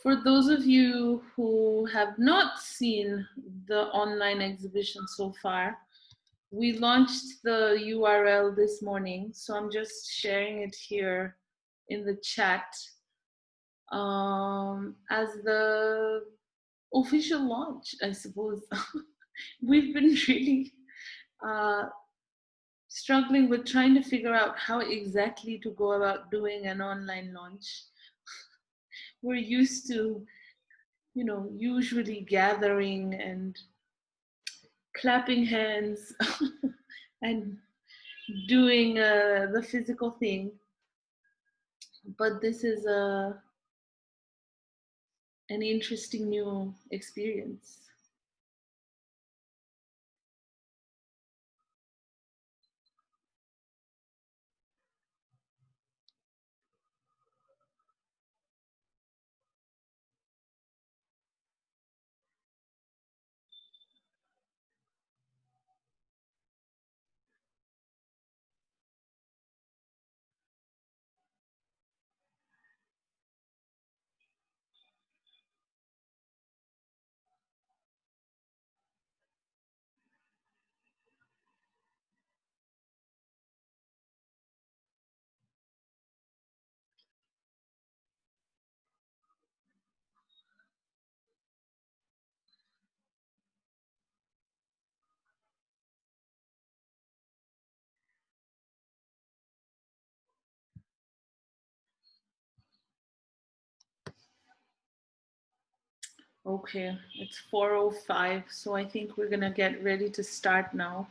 For those of you who have not seen the online exhibition so far, we launched the URL this morning, so I'm just sharing it here in the chat as the official launch, I suppose. We've been really struggling with trying to figure out how exactly to go about doing an online launch. We're used to, usually gathering and clapping hands and doing the physical thing. But this is an interesting new experience. Okay, it's 4:05, so I think we're gonna get ready to start now.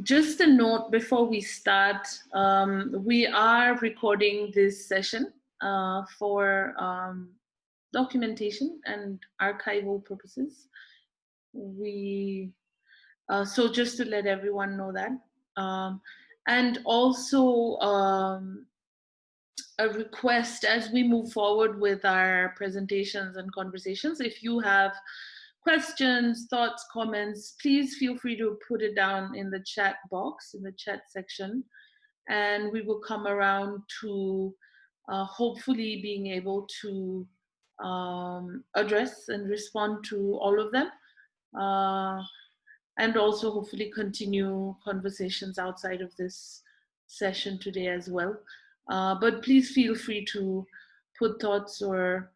Just a note before we start, we are recording this session for documentation and archival purposes. So just to let everyone know that. And also a request as we move forward with our presentations and conversations. If you have questions, thoughts, comments, please feel free to put it down in the chat box, in the chat section, and we will come around to hopefully being able to address and respond to all of them, and also hopefully continue conversations outside of this session today as well. But please feel free to put thoughts or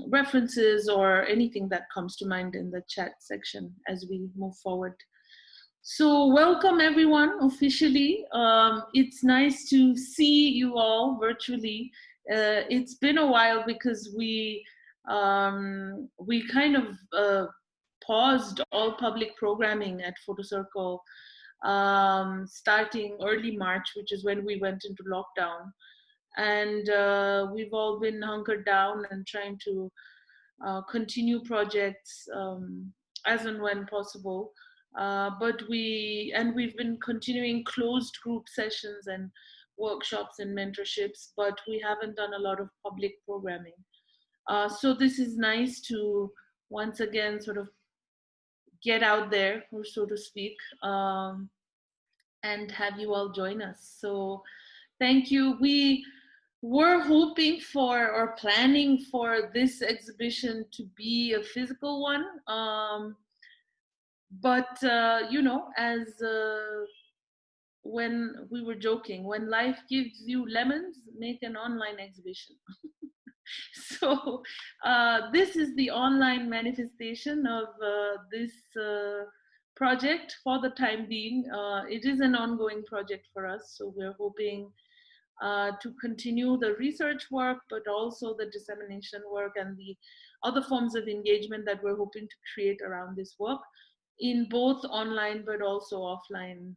references or anything that comes to mind in the chat section as we move forward. So welcome everyone officially. It's nice to see you all virtually. It's been a while because we kind of paused all public programming at Photo Circle starting early March, which is when we went into lockdown. And we've all been hunkered down and trying to continue projects as and when possible. But we've been continuing closed group sessions and workshops and mentorships, but we haven't done a lot of public programming. So this is nice to once again sort of get out there, or so to speak, and have you all join us. So thank you. We were hoping for or planning for this exhibition to be a physical one. But, as when we were joking, when life gives you lemons, make an online exhibition. So this is the online manifestation of this project for the time being. It is an ongoing project for us, so we're hoping to continue the research work, but also the dissemination work and the other forms of engagement that we're hoping to create around this work in both online but also offline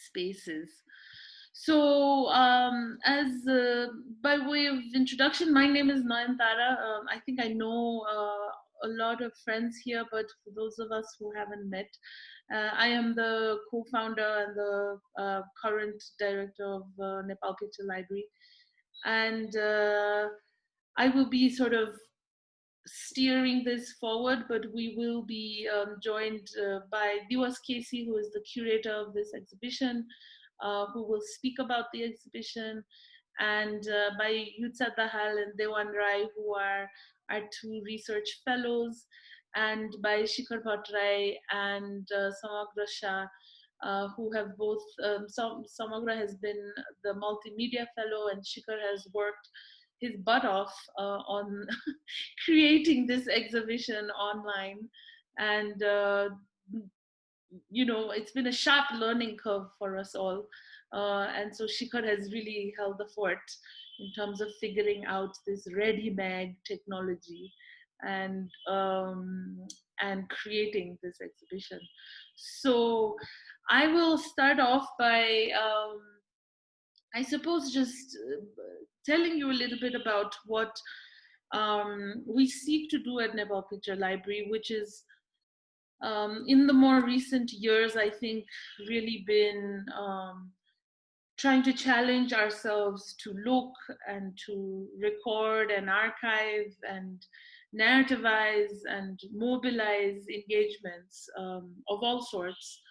spaces. So as by way of introduction, my name is Nayantara. I think I know a lot of friends here, but for those of us who haven't met, I am the co-founder and the current director of Nepal Picture Library. And I will be sort of steering this forward, but we will be joined by Diwas, who is the curator of this exhibition, who will speak about the exhibition, and by Yutsha, Dahal and Dewan, who are our two research fellows, and by Shikhar, Bhattarai and Samagra, Shah, who have both, Samagra has been the multimedia fellow and Shikhar has worked his butt off on creating this exhibition online. And it's been a sharp learning curve for us all. And so Shikhar has really held the fort in terms of figuring out this ready-made technology and creating this exhibition. So I will start off by, I suppose, just telling you a little bit about what we seek to do at Nepal Picture Library, which is in the more recent years, I think, really been trying to challenge ourselves to look and to record and archive and narrativize and mobilize engagements of all sorts,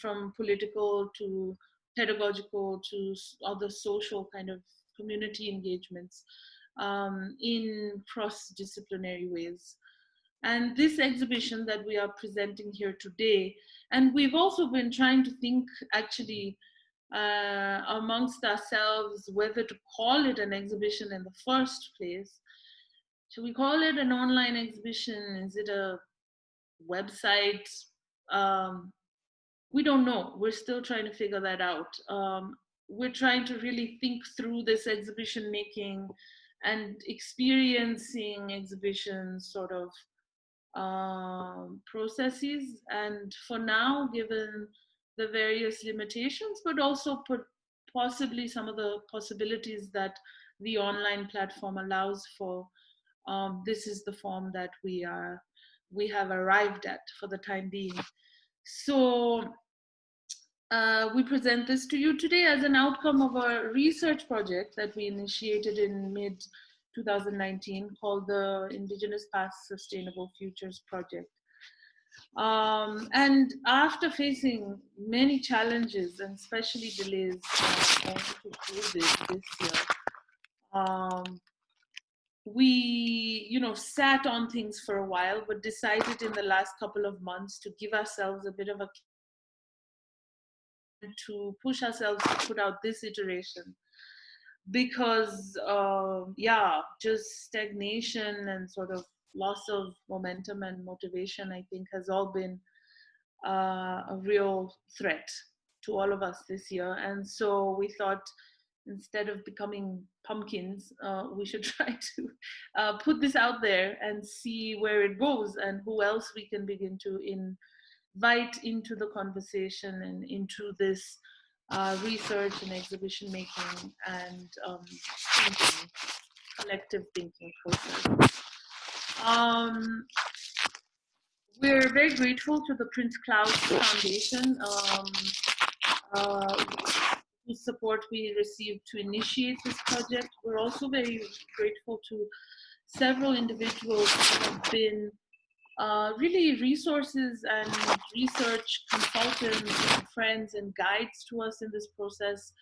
from political to pedagogical to other social kind of community engagements, in cross-disciplinary ways. And this exhibition that we are presenting here today, and we've also been trying to think actually amongst ourselves whether to call it an exhibition in the first place. Should we call it an online exhibition? Is it a website? We don't know. We're still trying to figure that out. We're trying to really think through this exhibition making and experiencing exhibitions sort of processes. And for now, given the various limitations, but also possibly some of the possibilities that the online platform allows for, this is the form that we have arrived at for the time being. So we present this to you today as an outcome of a research project that we initiated in mid 2019 called the Indigenous Pasts Sustainable Futures Project. And after facing many challenges and especially delays owing to COVID this year, we sat on things for a while, but decided in the last couple of months to give ourselves a bit of a to push ourselves to put out this iteration, because just stagnation and sort of loss of momentum and motivation, I think, has all been a real threat to all of us this year. And so we thought, instead of becoming pumpkins, we should try to put this out there and see where it goes and who else we can begin to invite into the conversation and into this research and exhibition making and thinking, collective thinking process. We're very grateful to the Prince Claus Foundation, whose support we received to initiate this project. We're also very grateful to several individuals who have been really resources and research consultants and friends and guides to us in this process.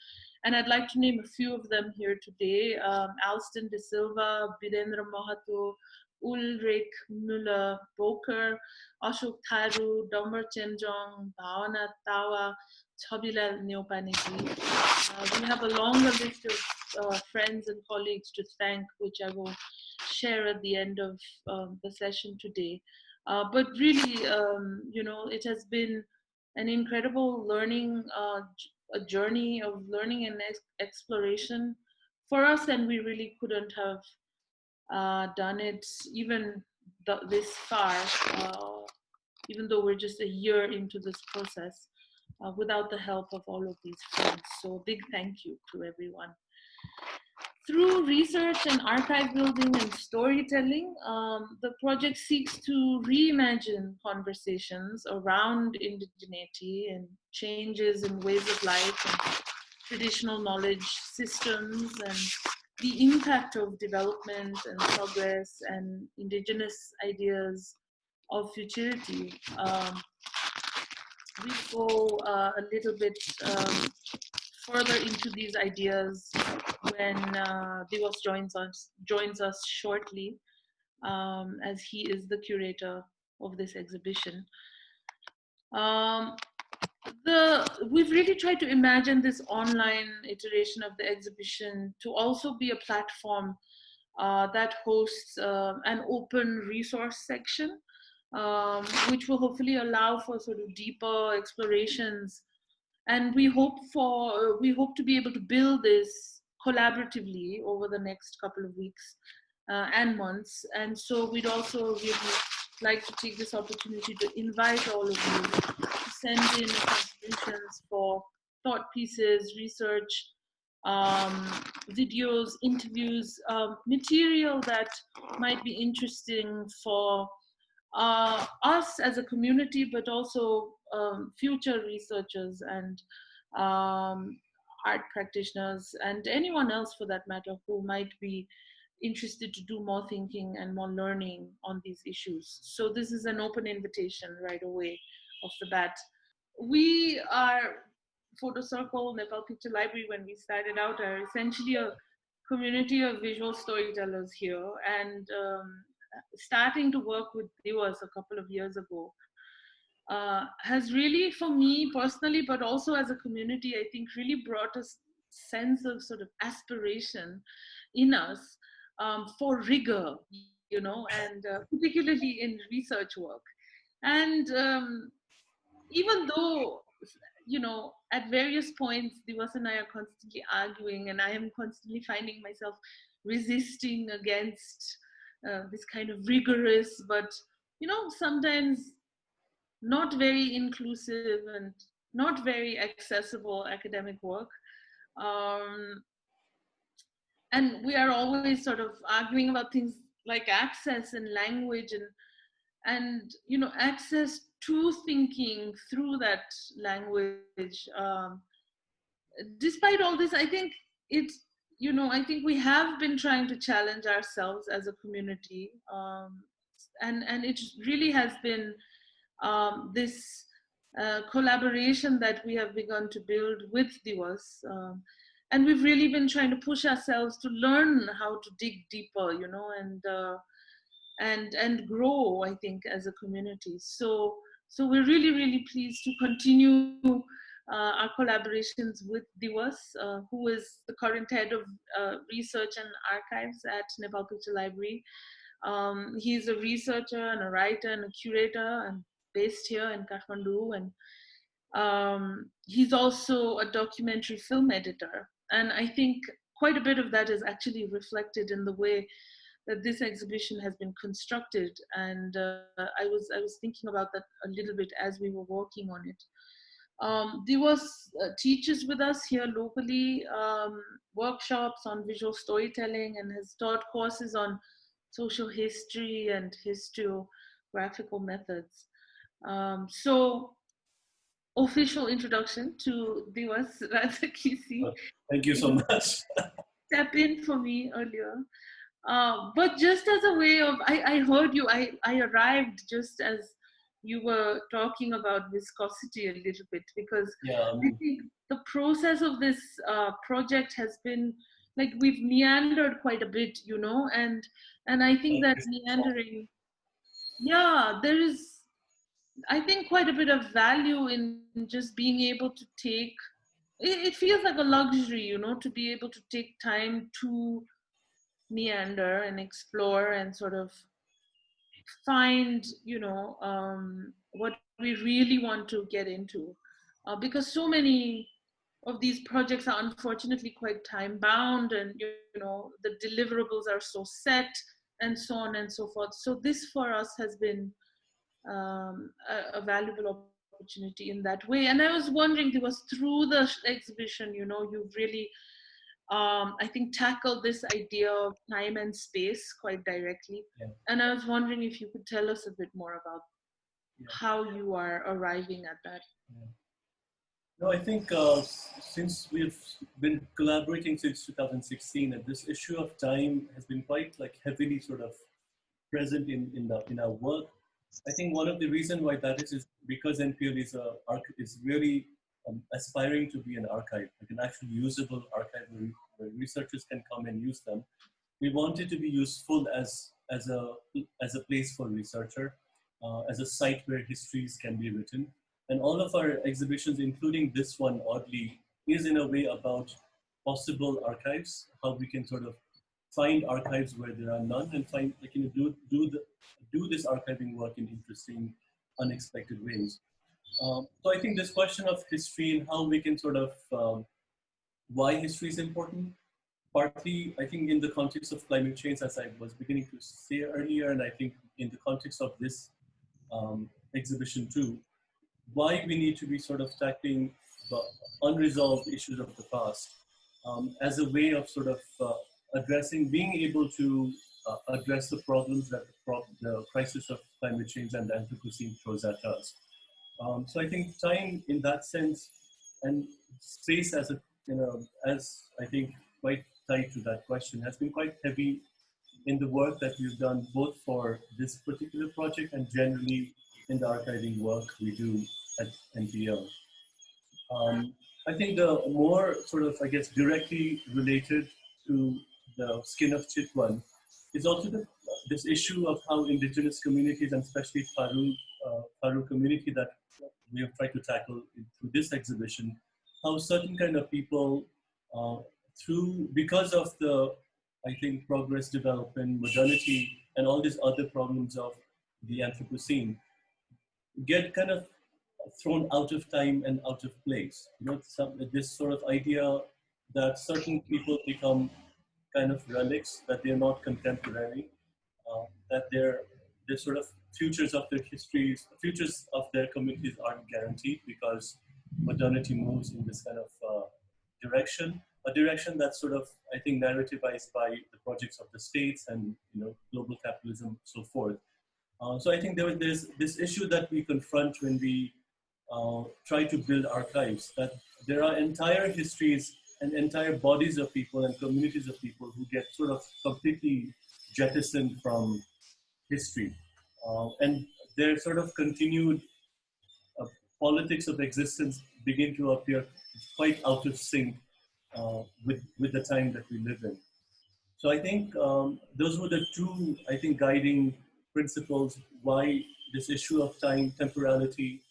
And I'd like to name a few of them here today. Alston de Silva, Birendra Mahato, Ulrich Müller-Boker, Ashok Tharu, Domber Chenjong, Bhavana Tawa, Chabila Neopanegi. We have a longer list of friends and colleagues to thank, which I will share at the end of the session today. But really, it has been an incredible learning, a journey of learning and exploration for us, and we really couldn't have done it even this far, even though we're just a year into this process, without the help of all of these friends. So big thank you to everyone. Through research and archive building and storytelling, the project seeks to reimagine conversations around indigeneity and changes in ways of life and traditional knowledge systems and the impact of development and progress and indigenous ideas of futurity. We go a little bit further into these ideas when Diwas joins us shortly, as he is the curator of this exhibition. We've really tried to imagine this online iteration of the exhibition to also be a platform that hosts an open resource section, which will hopefully allow for sort of deeper explorations. And we hope to be able to build this collaboratively over the next couple of weeks and months. And so we'd also really like to take this opportunity to invite all of you to send in contributions for thought pieces, research, videos, interviews, material that might be interesting for us as a community, but also future researchers and art practitioners and anyone else for that matter who might be interested to do more thinking and more learning on these issues. So this is an open invitation right away off the bat. We are Photo Circle, Nepal Picture Library, when we started out, are essentially a community of visual storytellers here, and starting to work with Diwas a couple of years ago has really, for me personally, but also as a community, I think really brought a sense of sort of aspiration in us for rigor, you know, and particularly in research work. And even though, you know, at various points, Diwas and I are constantly arguing, and I am constantly finding myself resisting against this kind of rigorous, but, you know, sometimes not very inclusive and not very accessible academic work. Um, and we are always sort of arguing about things like access and language and you know, access to thinking through that language. Despite all this, I think it's, you know, I think we have been trying to challenge ourselves as a community, and it really has been this collaboration that we have begun to build with Diwas. And we've really been trying to push ourselves to learn how to dig deeper, you know, and grow, I think, as a community. So we're really, really pleased to continue our collaborations with Diwas, who is the current head of research and archives at Nepal Picture Library. He's a researcher and a writer and a curator, and based here in Kathmandu, and he's also a documentary film editor. And I think quite a bit of that is actually reflected in the way that this exhibition has been constructed. And I was thinking about that a little bit as we were working on it. Diwas teaches with us here locally, workshops on visual storytelling, and has taught courses on social history and historiographical methods. So, official introduction to Diwas Radzakisi. Thank you so much. Step in for me earlier. But just as a way of, I heard you, I arrived just as you were talking about viscosity a little bit, because yeah, I think the process of this project has been, like, we've meandered quite a bit, you know, and I think that meandering, yeah, there is, I think, quite a bit of value in just being able to take, it feels like a luxury, you know, to be able to take time to meander and explore and sort of find, you know, what we really want to get into. Because so many of these projects are unfortunately quite time bound, and, you know, the deliverables are so set and so on and so forth. So this for us has been a valuable opportunity in that way. And I was wondering, it was through the exhibition, you know, you've really, I think, tackled this idea of time and space quite directly. Yeah. And I was wondering if you could tell us a bit more about how you are arriving at that. Yeah. No, I think since we've been collaborating since 2016, and this issue of time has been quite like heavily sort of present in our work. I think one of the reasons why that is because NPL is really aspiring to be an archive, like an actually usable archive where researchers can come and use them. We want it to be useful as a place for researcher, as a site where histories can be written. And all of our exhibitions, including this one, oddly, is in a way about possible archives, how we can sort of find archives where there are none, and find, like, do this archiving work in interesting, unexpected ways. So I think this question of history and how we can sort of why history is important, partly I think in the context of climate change, as I was beginning to say earlier, and I think in the context of this exhibition too, why we need to be sort of tackling the unresolved issues of the past as a way of sort of addressing, being able to address the problems that the crisis of climate change and the Anthropocene throws at us. So I think time in that sense, and space as a, as I think quite tied to that question, has been quite heavy in the work that we've done, both for this particular project and generally in the archiving work we do at NPL. I think the more sort of, I guess, directly related to the Skin of Chitwan is also this issue of how indigenous communities, and especially Tharu community that we have tried to tackle through this exhibition, how certain kind of people, because of the, I think, progress, development, modernity, and all these other problems of the Anthropocene, get kind of thrown out of time and out of place. This sort of idea that certain people become kind of relics, that they're not contemporary, that they're sort of futures of their histories, futures of their communities aren't guaranteed because modernity moves in this kind of direction, a direction that's sort of, I think, narrativized by the projects of the states and global capitalism, so forth. So I think there's this issue that we confront when we try to build archives, that there are entire histories and entire bodies of people and communities of people who get sort of completely jettisoned from history. And their sort of continued politics of existence begin to appear quite out of sync with the time that we live in. So I think those were the two, I think, guiding principles why this issue of time, temporality,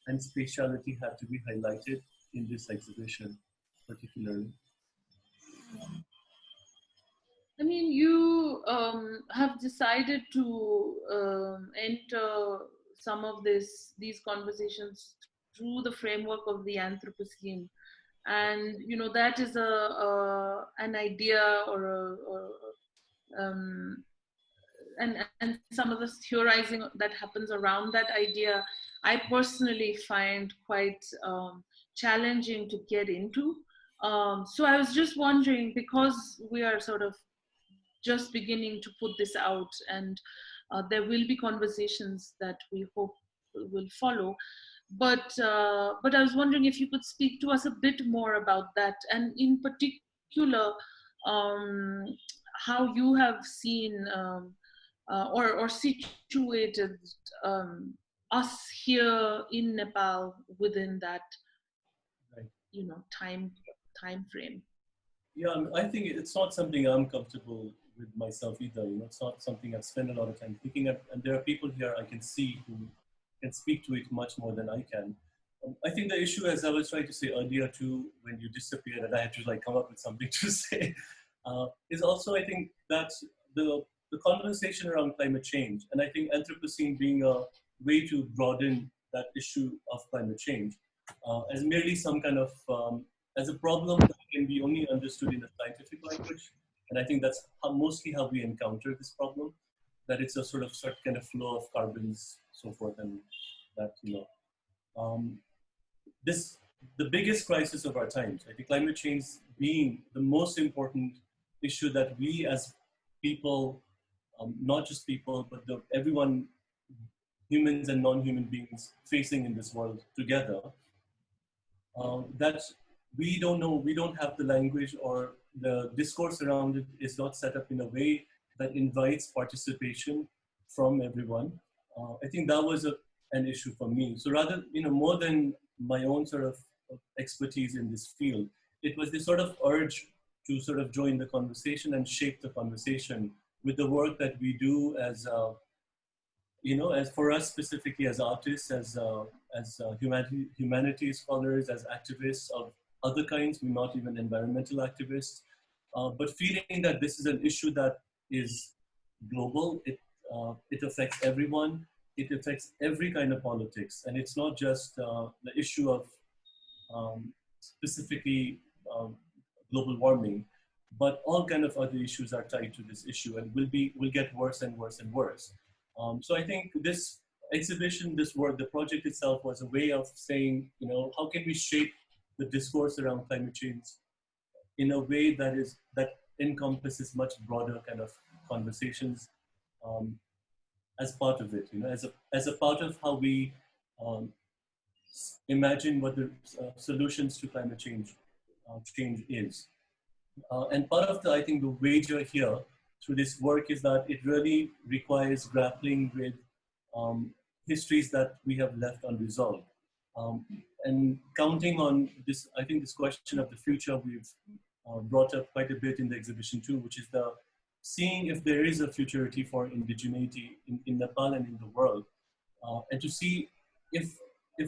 and spatiality had to be highlighted in this exhibition, particularly. I mean, you have decided to enter some of these conversations through the framework of the Anthropocene, and that is an idea and some of the theorizing that happens around that idea, I personally find quite challenging to get into. So I was just wondering, because we are sort of just beginning to put this out, and there will be conversations that we hope will follow. But I was wondering if you could speak to us a bit more about that, and in particular, how you have seen or situated us here in Nepal within that, time frame. Yeah, I think it's not something I'm comfortable with myself either. It's not something I've spent a lot of time thinking of, and there are people here I can see who can speak to it much more than I can. I think the issue, as I was trying to say earlier too, when you disappeared and I had to come up with something to say, is also, I think, that the conversation around climate change, and I think Anthropocene being a way to broaden that issue of climate change as merely some kind of, as a problem that can be only understood in a scientific language. And I think that's mostly how we encounter this problem, that it's a sort of certain kind of flow of carbons, so forth, and that, the biggest crisis of our times, I think climate change being the most important issue that we as people, not just people, but everyone, humans and non-human beings facing in this world together, that we don't know, we don't have the language, or the discourse around it is not set up in a way that invites participation from everyone. I think that was an issue for me. So rather, more than my own sort of expertise in this field, it was this sort of urge to sort of join the conversation and shape the conversation with the work that we do as, as for us specifically as artists, as humanities scholars, as activists of other kinds. We're not even environmental activists, but feeling that this is an issue that is global. It affects everyone. It affects every kind of politics, and it's not just the issue of specifically global warming, but all kind of other issues are tied to this issue and will get worse and worse and worse. So I think this exhibition, this work, the project itself was a way of saying, how can we shape the discourse around climate change in a way that encompasses much broader kind of conversations as part of it, as a part of how we imagine what the solutions to climate change is. And part of I think, the wager here through this work is that it really requires grappling with histories that we have left unresolved. And counting on this, I think this question of the future we've brought up quite a bit in the exhibition too, which is the seeing if there is a futurity for indigeneity in Nepal and in the world, and to see if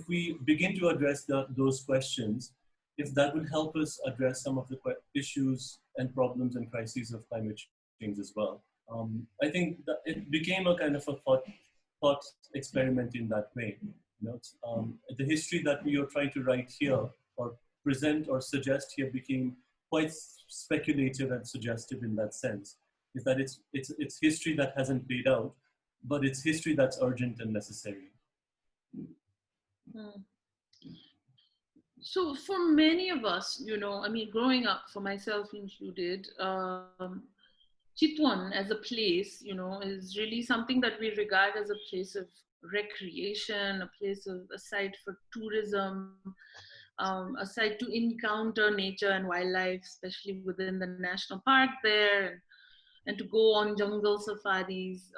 we begin to address those questions, if that would help us address some of the issues and problems and crises of climate change as well. I think that it became a kind of a thought experiment in that way. The history that we are trying to write here or present or suggest here became quite speculative and suggestive in that sense. Is that it's history that hasn't played out, but it's history that's urgent and necessary. So for many of us, growing up, for myself included, Chitwan as a place, is really something that we regard as a place of recreation, a site for tourism, a site to encounter nature and wildlife, especially within the national park there, and to go on jungle safaris,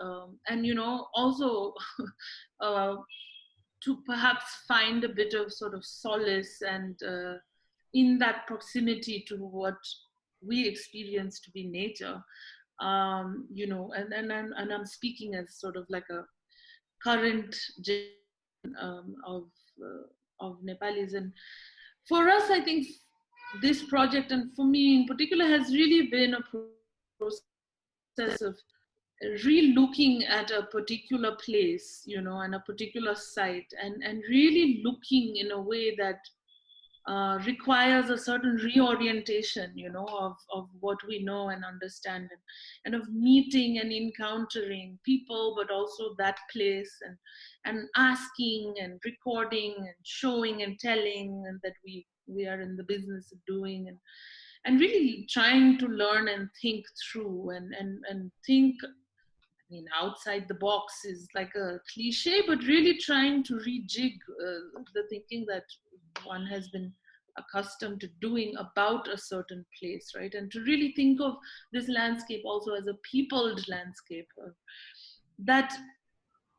and also to perhaps find a bit of sort of solace and in that proximity to what we experience to be nature. And I'm speaking as sort of like a current generation of Nepalis. And for us, I think this project, and for me in particular, has really been a process of re-looking at a particular place, and a particular site, and really looking in a way that requires a certain reorientation, of what we know and understand, and of meeting and encountering people, but also that place, and asking and recording and showing and telling, and that we are in the business of doing, and really trying to learn and think through and think. I mean, outside the box is like a cliche, but really trying to rejig the thinking that one has been accustomed to doing about a certain place, right? And to really think of this landscape also as a peopled landscape that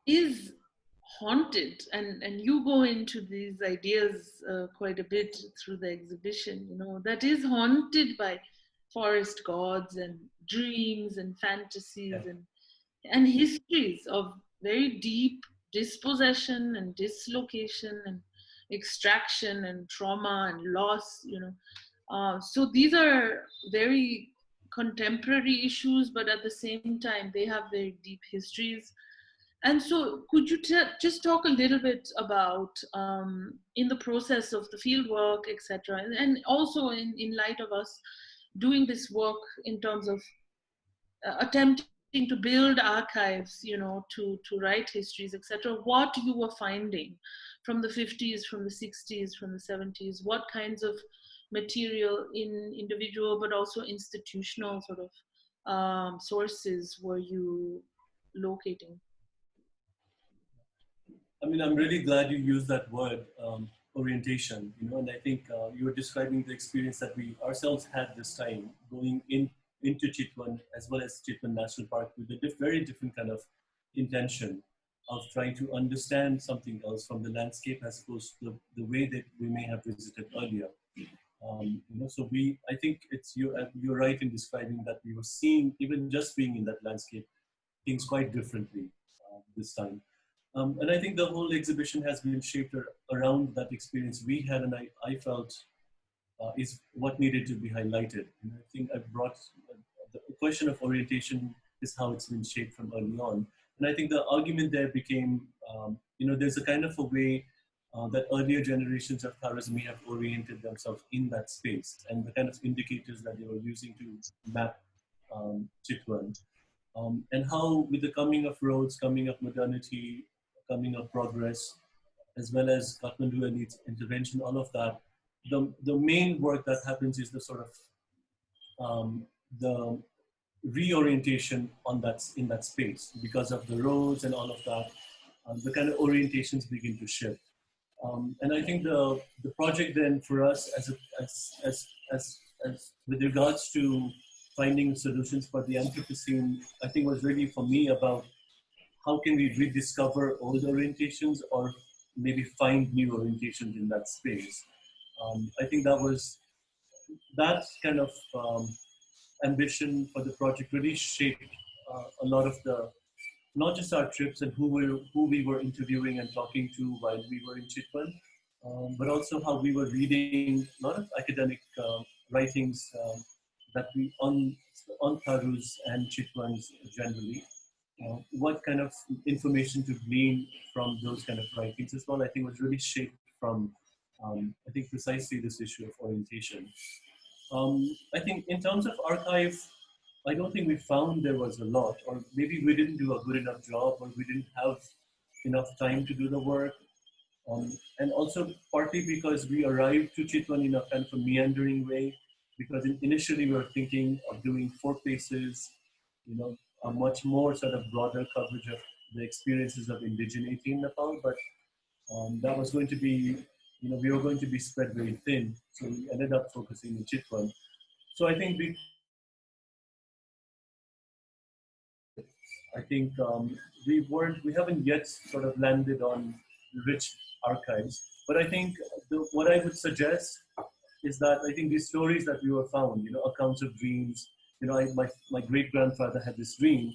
is haunted. And you go into these ideas quite a bit through the exhibition, that is haunted by forest gods and dreams and fantasies, and histories of very deep dispossession and dislocation and extraction and trauma and loss, so these are very contemporary issues, but at the same time they have very deep histories. And so could you just talk a little bit about in the process of the fieldwork, etc., and also in light of us doing this work in terms of attempting to build archives, to write histories, etc., what you were finding from the 50s, from the 60s, from the 70s, what kinds of material in individual but also institutional sort of sources were you locating? I mean, I'm really glad you used that word, orientation, and I think you were describing the experience that we ourselves had this time going into Chitwan as well as Chitwan National Park with a very different kind of intention of trying to understand something else from the landscape as opposed to the way that we may have visited earlier. So I think you're right in describing that we were seeing, even just being in that landscape, things quite differently this time. And I think the whole exhibition has been shaped around that experience we had, and I felt is what needed to be highlighted. And I think I brought the question of orientation is how it's been shaped from early on. And I think the argument there became, there's a kind of a way that earlier generations of Kharazmi have oriented themselves in that space, and the kind of indicators that they were using to map Chitwan. And how, with the coming of roads, coming of modernity, coming of progress, as well as Kathmandu and its intervention, all of that, the main work that happens is the sort of the reorientation in that space because of the roads and all of that. The kind of orientations begin to shift. And I think the project then for us as with regards to finding solutions for the Anthropocene, I think was really for me about how can we rediscover old orientations or maybe find new orientations in that space. I think that kind of ambition for the project really shaped a lot of not just our trips and who we were interviewing and talking to while we were in Chitwan, but also how we were reading a lot of academic writings that we on Tharu's and Chitwan's generally. What kind of information to glean from those kind of writings as well, I think was really shaped from, I think, precisely this issue of orientation. I think in terms of archive, I don't think we found there was a lot, or maybe we didn't do a good enough job, or we didn't have enough time to do the work. And also partly because we arrived to Chitwan in a kind of a meandering way, because initially we were thinking of doing 4 places, a much more sort of broader coverage of the experiences of indigeneity in Nepal, but that was going to be, we were going to be spread very thin, so we ended up focusing in Chitwan. So I think we haven't yet sort of landed on rich archives, but I think what I would suggest is that I think these stories that we were found, accounts of dreams, my great grandfather had this dream,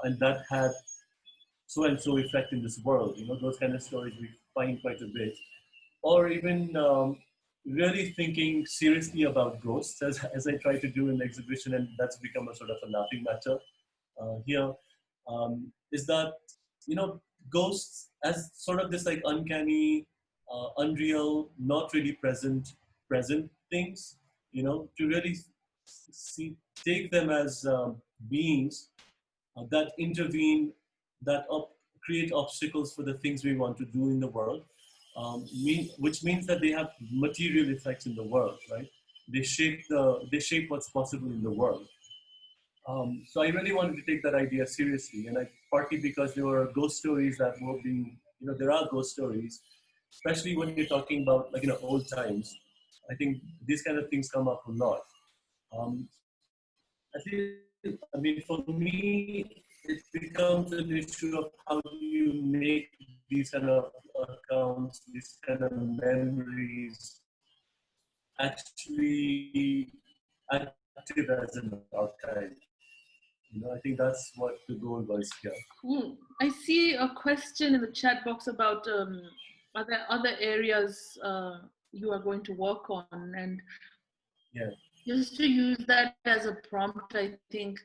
and that had so and so effect in this world, those kind of stories we find quite a bit, or even really thinking seriously about ghosts, as I try to do in the exhibition, and that's become a sort of a laughing matter here, is that, ghosts as sort of this like uncanny, unreal, not really present things, to really take them as beings that intervene, that create obstacles for the things we want to do in the world, which means that they have material effects in the world, right? They shape what's possible in the world. So I really wanted to take that idea seriously, and partly because there were ghost stories that were being, there are ghost stories, especially when you're talking about old times. I think these kind of things come up a lot. I mean, for me, it becomes an issue of how do you make these kind of accounts, these kind of memories actually active as an archive. I think that's what the goal was here. I see a question in the chat box about are there other areas you are going to work on, and yeah, just to use that as a prompt, I think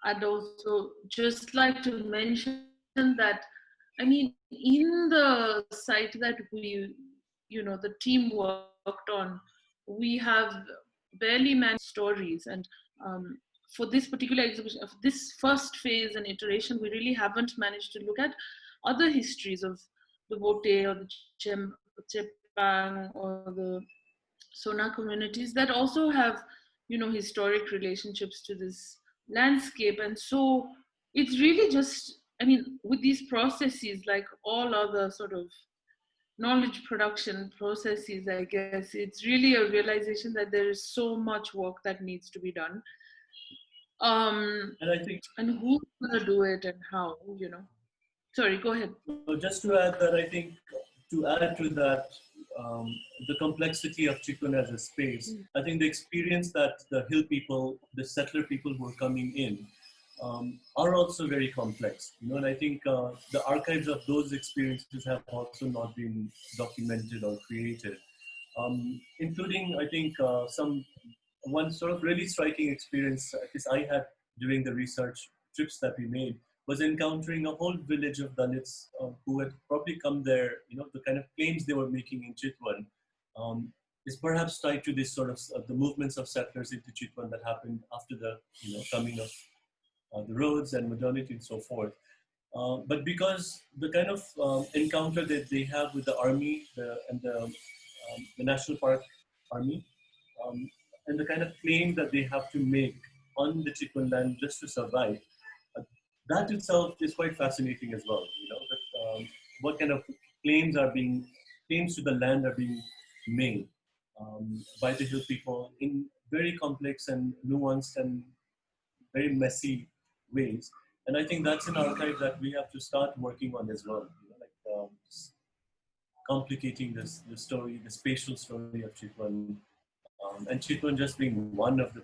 I'd also just like to mention that, I mean, in the site that the team worked on, we have barely managed stories. And for this particular exhibition, of this first phase and iteration, we really haven't managed to look at other histories of the Vote or the Chepang or the Sona communities that also have, historic relationships to this landscape. And so it's really just, I mean, with these processes, like all other sort of knowledge production processes, I guess, it's really a realization that there is so much work that needs to be done. And I think, and who's gonna do it and how, Sorry, go ahead. Just to add that, I think to add to that, the complexity of Chitwan as a space, I think the experience that the hill people, the settler people who are coming in, are also very complex. And I think the archives of those experiences have also not been documented or created, including I think one sort of really striking experience at least I had during the research trips that we made was encountering a whole village of Dalits who had probably come there. The kind of claims they were making in Chitwan is perhaps tied to this sort of the movements of settlers into Chitwan that happened after the coming of the roads and modernity and so forth. But because the kind of encounter that they have with the army and the National Park Army, um, and the kind of claim that they have to make on the Chitwan land just to survive, uh, that itself is quite fascinating as well. That, what kind of claims to the land are being made by the hill people in very complex and nuanced and very messy ways. And I think that's an archive that we have to start working on as well. Complicating the story, the spatial story of Chitwan, and Chitwan just being one of the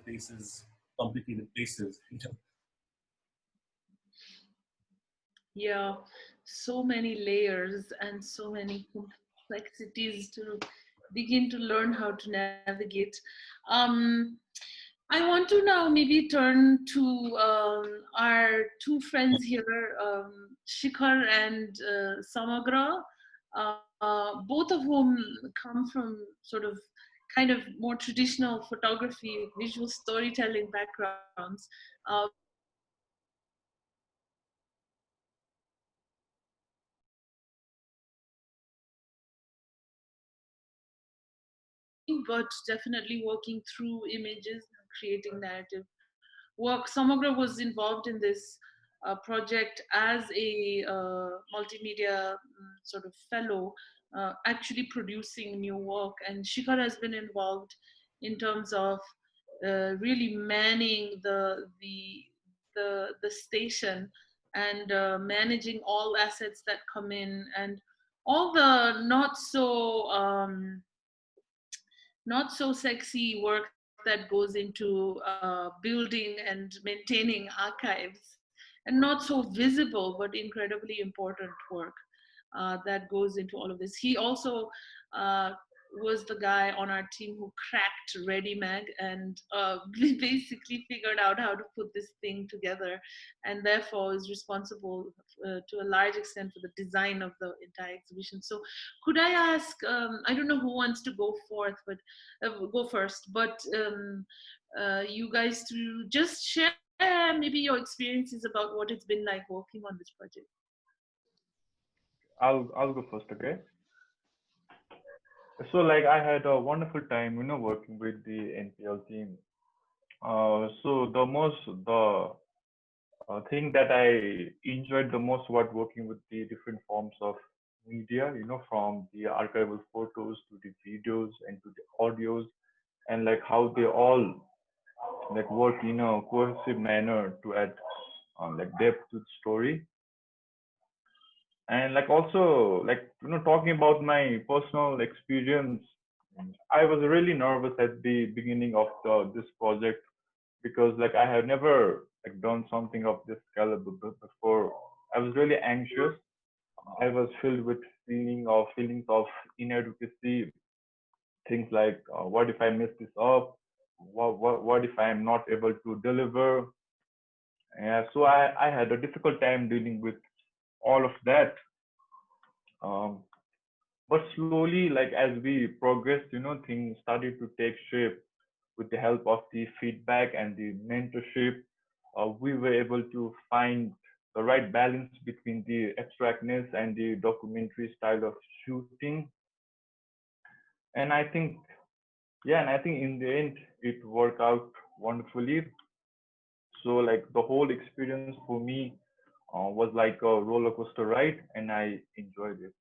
complicated places. Yeah, so many layers and so many complexities to begin to learn how to navigate. Um, I want to now maybe turn to our two friends here, Shikhar and Samagra, both of whom come from sort of kind of more traditional photography, visual storytelling backgrounds. Both of whom but definitely working through images and creating narrative work. Samagra was involved in this project as a multimedia sort of fellow, actually producing new work. And Shikhar has been involved in terms of really manning the station and managing all assets that come in and all the not so sexy work that goes into building and maintaining archives, and not so visible but incredibly important work that goes into all of this. He also uh, was the guy on our team who cracked ReadyMag and we basically figured out how to put this thing together, and therefore is responsible to a large extent for the design of the entire exhibition. So could I ask, I don't know who wants to go forth, but go first, but you guys to just share maybe your experiences about what it's been like working on this project. I'll go first, okay? So like I had a wonderful time, working with the NPL team. So the thing that I enjoyed the most about working with the different forms of media, from the archival photos to the videos and to the audios, and like how they all like work in a cohesive manner to add like depth to the story. And like also like talking about my personal experience, I was really nervous at the beginning of this project because like I have never like done something of this caliber before. I was really anxious. I was filled with feelings of inadequacy, things like what if I mess this up, what if I am not able to deliver. So I had a difficult time dealing with all of that. um, but slowly, like as we progressed, things started to take shape with the help of the feedback and the mentorship. We were able to find the right balance between the abstractness and the documentary style of shooting. And I think, yeah, and I think in the end, it worked out wonderfully. So, like, the whole experience for me was like a roller coaster ride, and I enjoyed it.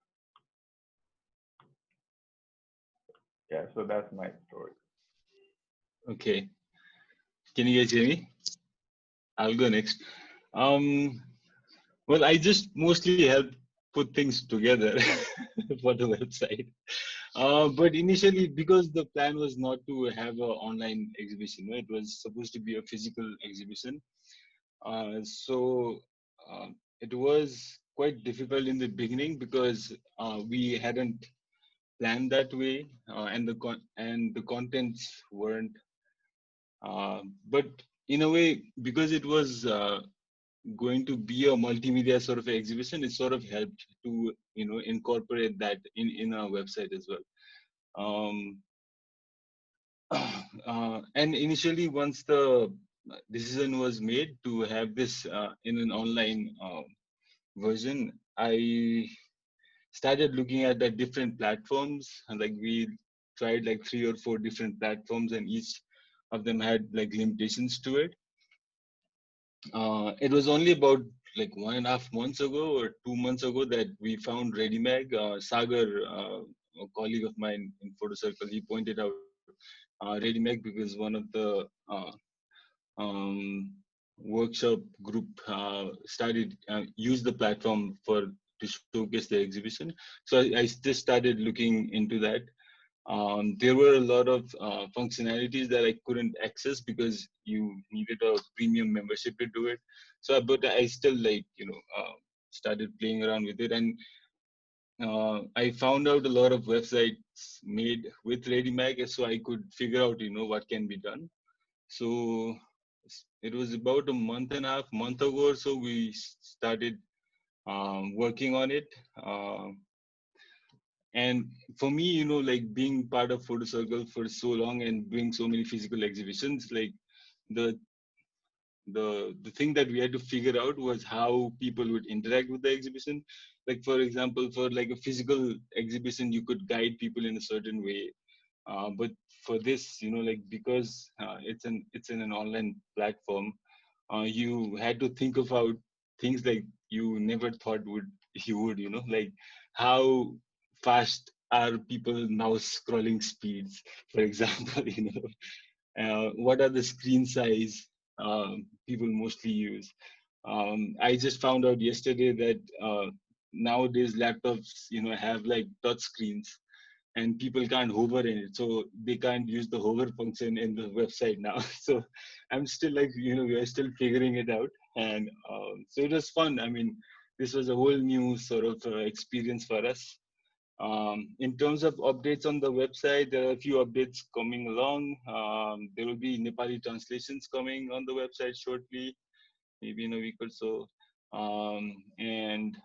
Yeah, so that's my story. Okay, can you guys hear me? I'll go next. Um, well, I just mostly help put things together for the website. But initially, because the plan was not to have an online exhibition, it was supposed to be a physical exhibition. So it was quite difficult in the beginning because we hadn't planned that way, and the contents weren't. But in a way, because it was going to be a multimedia sort of exhibition, it sort of helped to incorporate that in our website as well. Um, and initially, once the decision was made to have this in an online version, I started looking at the different platforms, and like we tried like 3 or 4 different platforms, and each of them had like limitations to it. It was only about like 1.5 months ago or 2 months ago that we found ReadyMag. Sagar, a colleague of mine in Photo Circle, he pointed out ReadyMag because one of the um, workshop group started use the platform to showcase the exhibition. So I just started looking into that. There were a lot of functionalities that I couldn't access because you needed a premium membership to do it. So, but I still started playing around with it, and I found out a lot of websites made with ReadyMag, so I could figure out what can be done. So it was about a month ago or so we started working on it. And for me, like being part of Photo Circle for so long and doing so many physical exhibitions, like the the thing that we had to figure out was how people would interact with the exhibition. Like for example, for like a physical exhibition, you could guide people in a certain way. But for this, like because it's in an online platform, you had to think about things like you never thought you would, like how fast are people now scrolling speeds, for example, what are the screen size people mostly use. I just found out yesterday that nowadays laptops, have like touch screens and people can't hover in it, so they can't use the hover function in the website now. So I'm still like, we're still figuring it out, and so it was fun. I mean, this was a whole new sort of experience for us. In terms of updates on the website, there are a few updates coming along. There will be Nepali translations coming on the website shortly, maybe in a week or so, and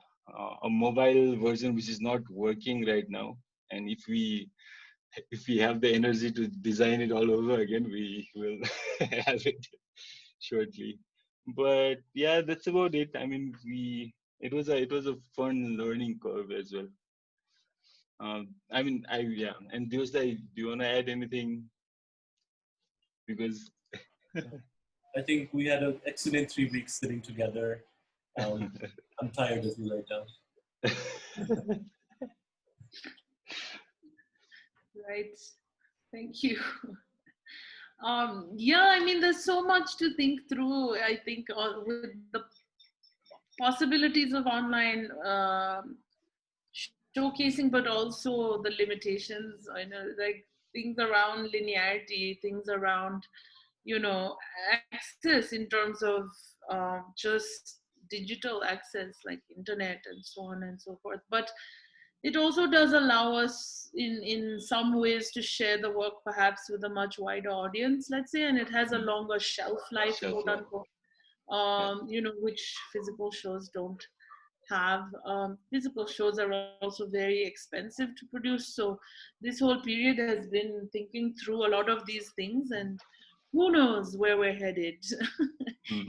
a mobile version which is not working right now. And if we have the energy to design it all over again, we will have it shortly. But yeah, that's about it. I mean, it was a fun learning curve as well. I mean, yeah. And Diwas, do you want to add anything? Because I think we had an excellent 3 weeks sitting together. I'm tired of you right now. Right. Thank you. Yeah, I mean, there's so much to think through, I think, with the possibilities of online showcasing, but also the limitations, like things around linearity, things around, access in terms of just digital access, like internet and so on and so forth. But it also does allow us in some ways to share the work perhaps with a much wider audience, let's say, and it has a longer shelf life, quote unquote, which physical shows don't have. Physical shows are also very expensive to produce, so this whole period has been thinking through a lot of these things, and who knows where we're headed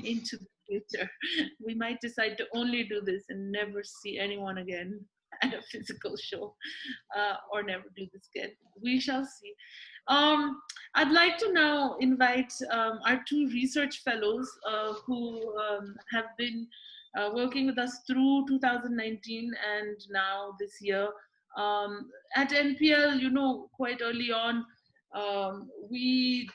into the future. We might decide to only do this and never see anyone again at a physical show, or never do this again. We shall see. I'd like to now invite our 2 research fellows who have been working with us through 2019 and now this year. At NPL, quite early on, we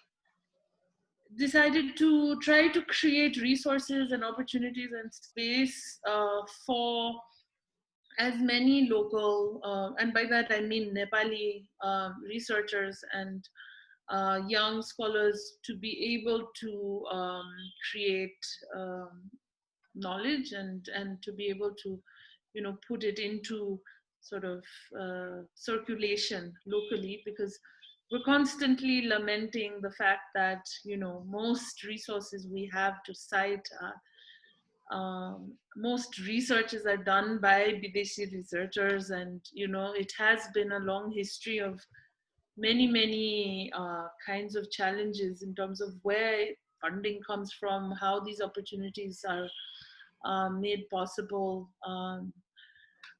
decided to try to create resources and opportunities and space for as many local, and by that I mean Nepali researchers and young scholars to be able to create knowledge and to be able to, you know, put it into sort of circulation locally, because we're constantly lamenting the fact that, you know, most resources we have to cite most researches are done by Bideshi researchers, and you know it has been a long history of many kinds of challenges in terms of where funding comes from, how these opportunities are made possible,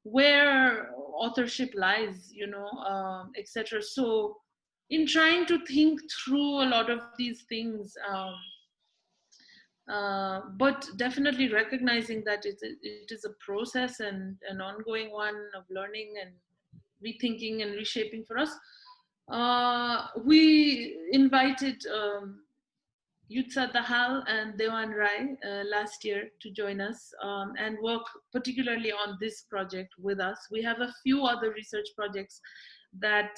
where authorship lies, you know, etc. So in trying to think through a lot of these things, but definitely recognizing that it is a process and an ongoing one of learning and rethinking and reshaping for us. We invited Yutsha, Dahal and Dewan last year to join us and work particularly on this project with us. We have a few other research projects that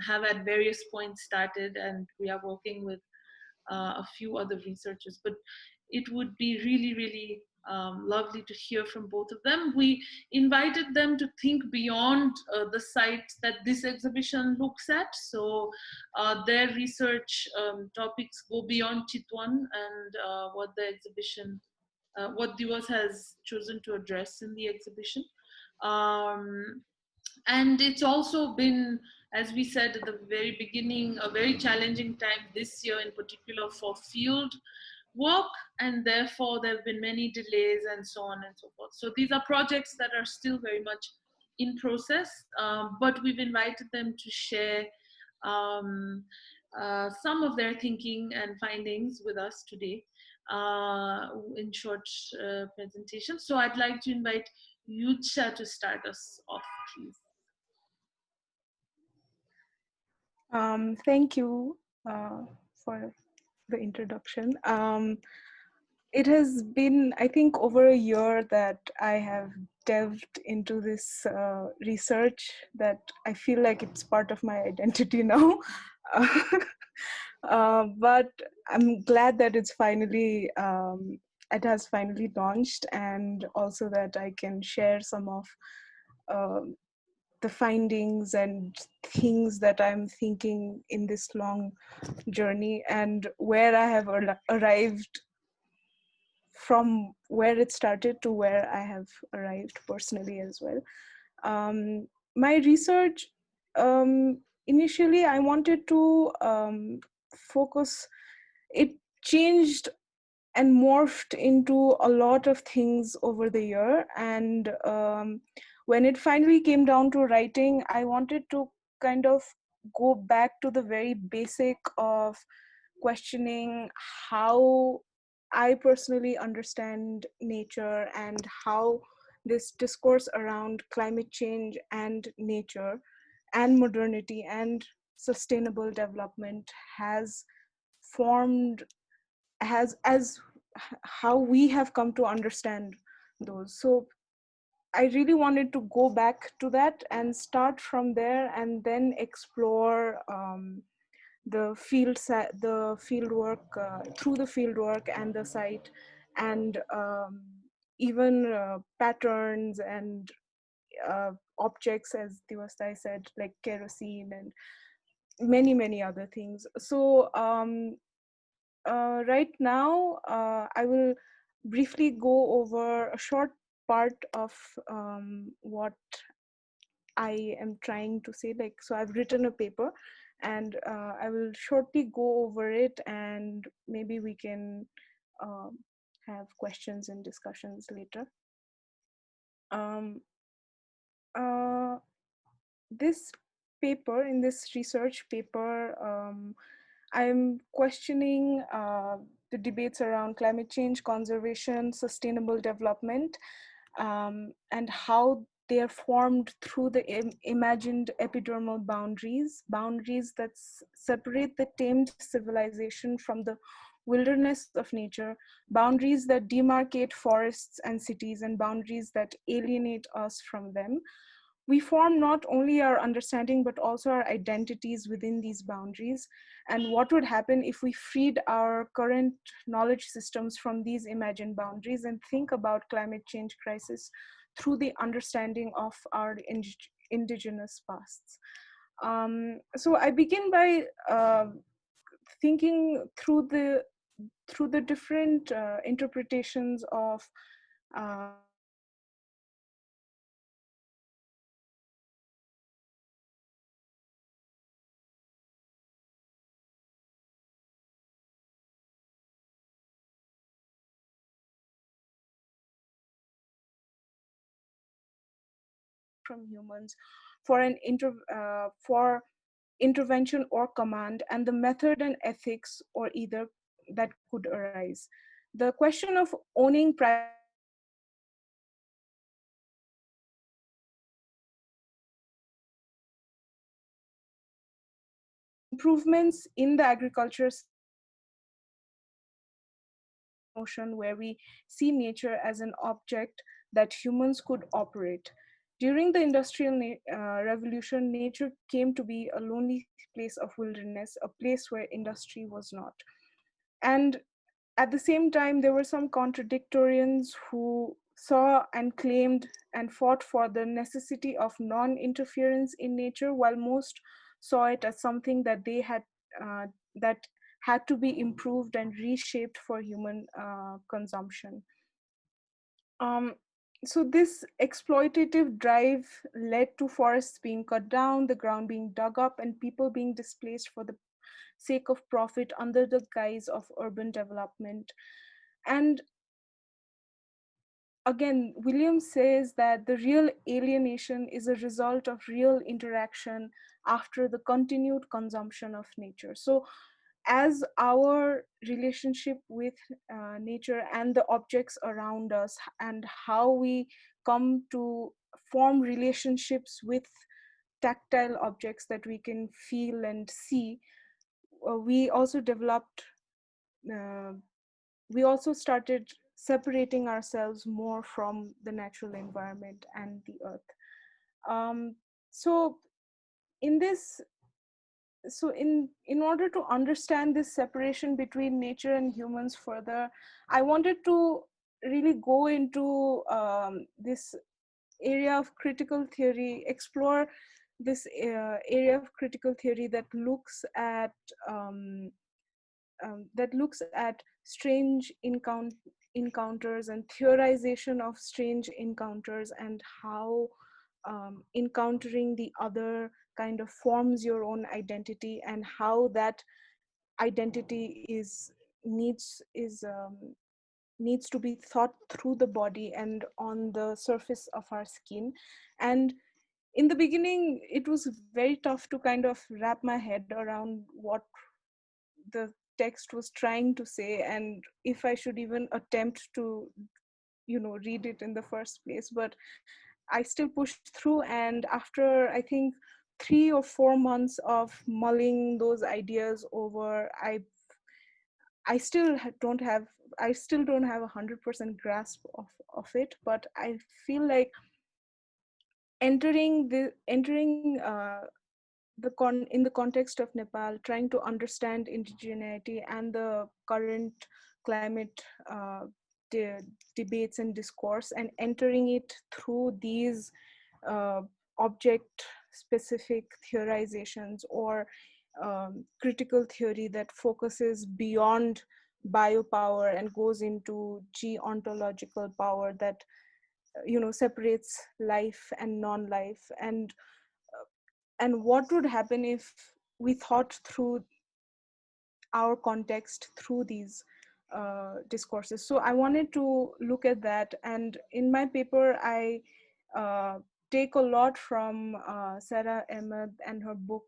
have at various points started, and we are working with a few other researchers, but it would be really lovely to hear from both of them. We invited them to think beyond the site that this exhibition looks at. So their research topics go beyond Chitwan and what the exhibition, what Diwas has chosen to address in the exhibition. And it's also been, as we said at the very beginning, a very challenging time this year in particular for field work, and therefore there have been many delays and so on and so forth. So these are projects that are still very much in process, but we've invited them to share some of their thinking and findings with us today in short presentation. So I'd like to invite Yutsha to start us off, please. Thank you for the introduction. It has been, I think, over a year that I have delved into this research that I feel like it's part of my identity now. But I'm glad that it's finally, it has finally launched, and also that I can share some of the findings and things that I'm thinking in this long journey, and where I have arrived from where it started to where I have arrived personally as well. My research, initially I wanted to focus, it changed and morphed into a lot of things over the year. And when it finally came down to writing, I wanted to kind of go back to the very basic of questioning how I personally understand nature and how this discourse around climate change and nature and modernity and sustainable development has formed, has as how we have come to understand those. So I really wanted to go back to that and start from there, and then explore the field work through the field work and the site, and even patterns and objects, as Diwastai said, like kerosene and many other things. So right now I will briefly go over a short part of what I am trying to say. Like, so I've written a paper, and I will shortly go over it, and maybe we can have questions and discussions later. This paper, in this research paper, I'm questioning the debates around climate change, conservation, sustainable development, and how they are formed through the imagined epidermal boundaries that separate the tamed civilization from the wilderness of nature, boundaries that demarcate forests and cities, and boundaries that alienate us from them. We form not only our understanding, but also our identities within these boundaries. And what would happen if we freed our current knowledge systems from these imagined boundaries and think about climate change crisis through the understanding of our indigenous pasts? So I begin by thinking through the different interpretations of from humans for for intervention or command, and the method and ethics or either that could arise. The question of owning improvements in the agriculture notion where we see nature as an object that humans could operate. During the Industrial Revolution, nature came to be a lonely place of wilderness, a place where industry was not. And at the same time, there were some contradictorians who saw and claimed and fought for the necessity of non-interference in nature, while most saw it as something that they had that had to be improved and reshaped for human consumption. Um, so this exploitative drive led to forests being cut down, the ground being dug up, and people being displaced for the sake of profit under the guise of urban development. And again, Williams says that the real alienation is a result of real interaction after the continued consumption of nature. So as our relationship with nature and the objects around us and how we come to form relationships with tactile objects that we can feel and see, we also developed uh, we also started separating ourselves more from the natural environment and the earth. um, so in this in order to understand this separation between nature and humans further, I wanted to really go into this area of critical theory, explore this area of critical theory that looks at strange encounters and theorization of strange encounters, and how encountering the other kind of forms your own identity, and how that identity needs to be thought through the body and on the surface of our skin. And in the beginning, it was very tough to kind of wrap my head around what the text was trying to say, and if I should even attempt to read it in the first place. But I still pushed through, and after I think 3 or 4 months of mulling those ideas over, I still don't have 100% grasp of it, but I feel like entering in the context of Nepal, trying to understand indigeneity and the current climate de- debates and discourse, and entering it through these uh, object-specific theorizations or critical theory that focuses beyond biopower and goes into geontological power that separates life and non-life, and what would happen if we thought through our context through these discourses. So I wanted to look at that, and in my paper I uh, take a lot from Sarah Ahmed and her book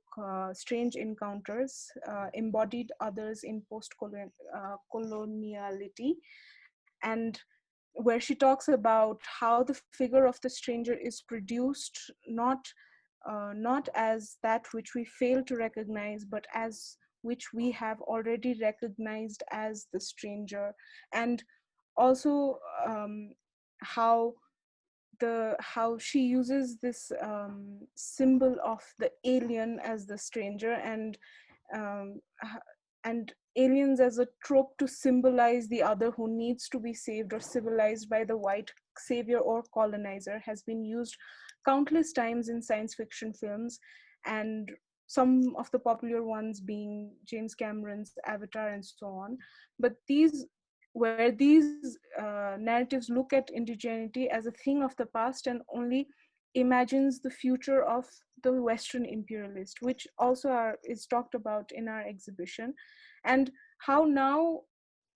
Strange Encounters, Embodied Others in Post-Coloniality, and where she talks about how the figure of the stranger is produced not as that which we fail to recognize, but as which we have already recognized as the stranger, and also how she uses this symbol of the alien as the stranger, um, and aliens as a trope to symbolize the other who needs to be saved or civilized by the white savior or colonizer, has been used countless times in science fiction films, and some of the popular ones being James Cameron's Avatar and so on. But these narratives look at indigeneity as a thing of the past and only imagines the future of the Western imperialist, which also is talked about in our exhibition, and how now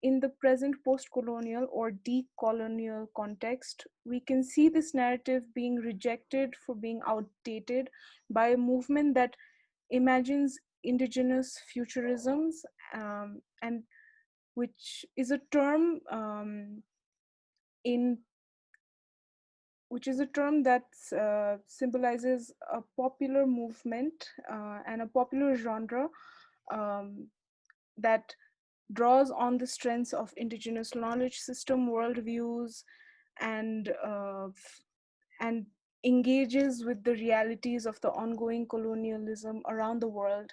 in the present post-colonial or decolonial context, we can see this narrative being rejected for being outdated by a movement that imagines indigenous futurisms, and which is a term in which is a term that symbolizes a popular movement and a popular genre that draws on the strengths of indigenous knowledge system, worldviews, and and engages with the realities of the ongoing colonialism around the world,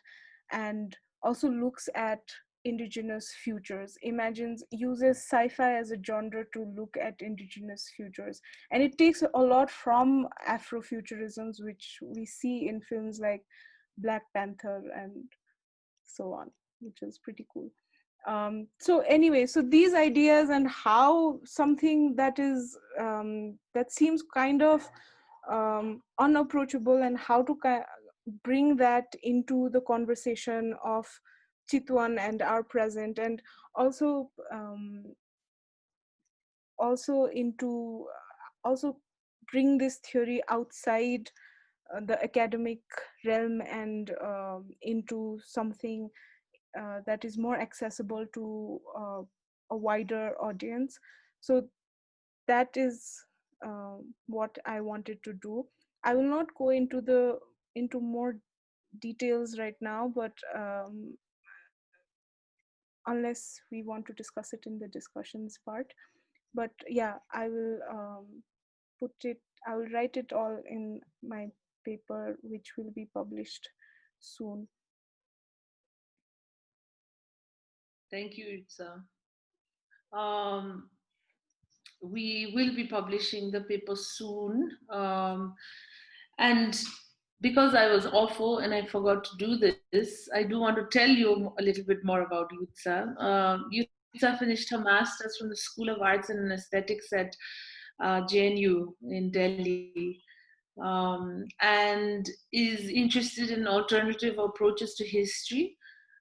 and also looks at indigenous futures, uses sci-fi as a genre to look at indigenous futures. And it takes a lot from Afrofuturisms, which we see in films like Black Panther and so on, which is pretty cool. So anyway, so these ideas and how something that is that seems kind of unapproachable, and how to bring that into the conversation of Chitwan and our present, and also also bring this theory outside the academic realm and into something that is more accessible to a wider audience. So that is what I wanted to do. I will not go into more details right now, but unless we want to discuss it in the discussions part. But yeah, I will write it all in my paper, which will be published soon. Thank you, Yutsha. We will be publishing the paper soon. And because I was awful and I forgot to do this, I do want to tell you a little bit more about Yutsha. Yutsha finished her master's from the School of Arts and Aesthetics at JNU in Delhi, and is interested in alternative approaches to history,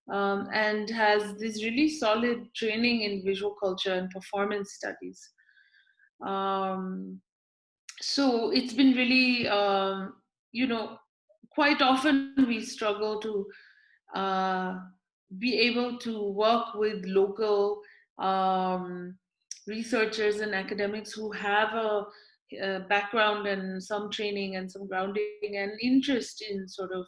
and has this really solid training in visual culture and performance studies. So it's been really, quite often we struggle to be able to work with local researchers and academics who have a background and some training and some grounding and interest in sort of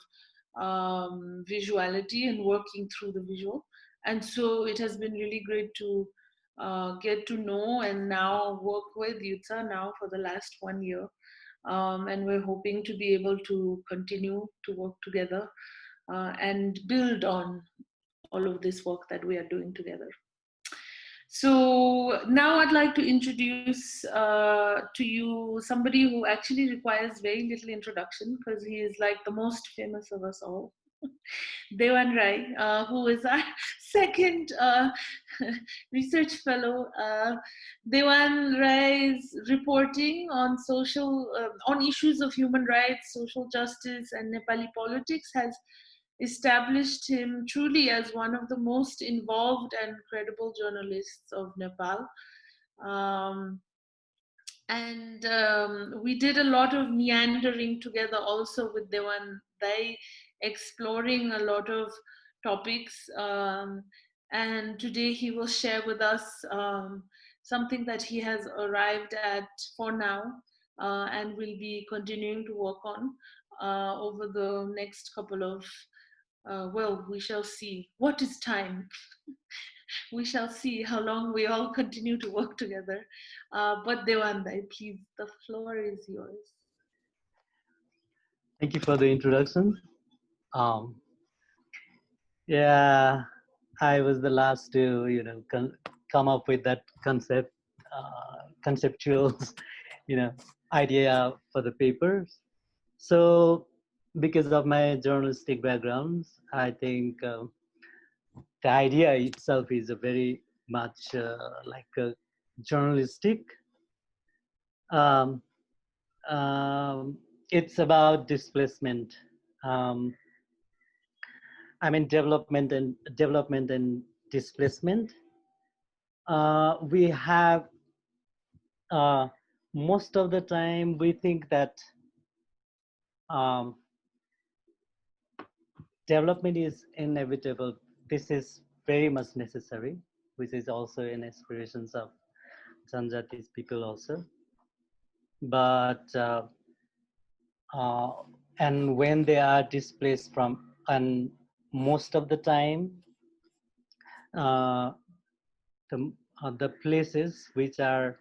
visuality and working through the visual. And so it has been really great to get to know and now work with Yutsha now for the last 1 year. And we're hoping to be able to continue to work together and build on all of this work that we are doing together. So now I'd like to introduce to you somebody who actually requires very little introduction because he is like the most famous of us all. Dewan Rai, who is our second research fellow. Dewan Rai's reporting on on issues of human rights, social justice, and Nepali politics has established him truly as one of the most involved and credible journalists of Nepal. We did a lot of meandering together also with Dewan Rai, exploring a lot of topics. And today he will share with us something that he has arrived at for now and will be continuing to work on over the next couple of well, we shall see. What is time? We shall see how long we all continue to work together. But Dewandai, please, the floor is yours. Thank you for the introduction. Um, yeah, I was the last to, come up with that conceptual, idea for the papers. So, because of my journalistic backgrounds, I think the idea itself is a very much like a journalistic. Um, it's about displacement. Um, I mean development and displacement. We have most of the time we think that um, development is inevitable. This is very much necessary, which is also an aspirations of Janjati's people also. But uh, and when they are displaced from, and most of the time, uh, the places which are,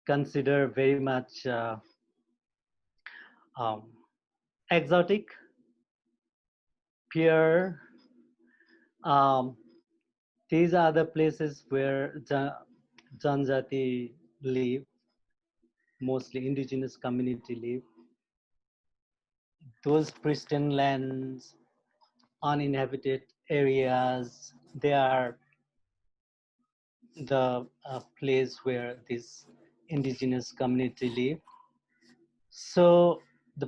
considered very much um, exotic, pure. Um, these are the places where Janjati live, mostly indigenous community live. Those pristine lands, uninhabited areas, they are the place where this indigenous community live. So the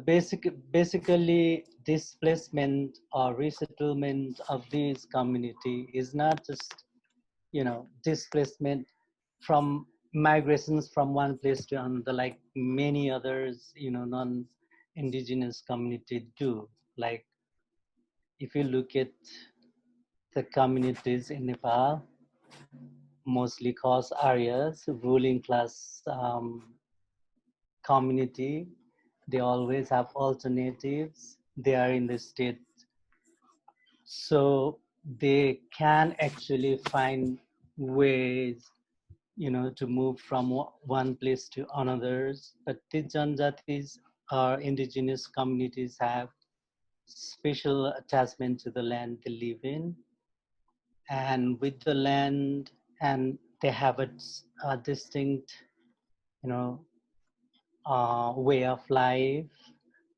basically displacement or resettlement of this community is not just, displacement from migrations from one place to another, like many others, non-indigenous community do. Like if you look at the communities in Nepal, mostly coast areas, ruling class community, they always have alternatives. They are in the state, so they can actually find ways, to move from one place to another. But the Janjatis or indigenous communities have special attachment to the land they live in, and with the land, and they have a distinct, you know, way of life,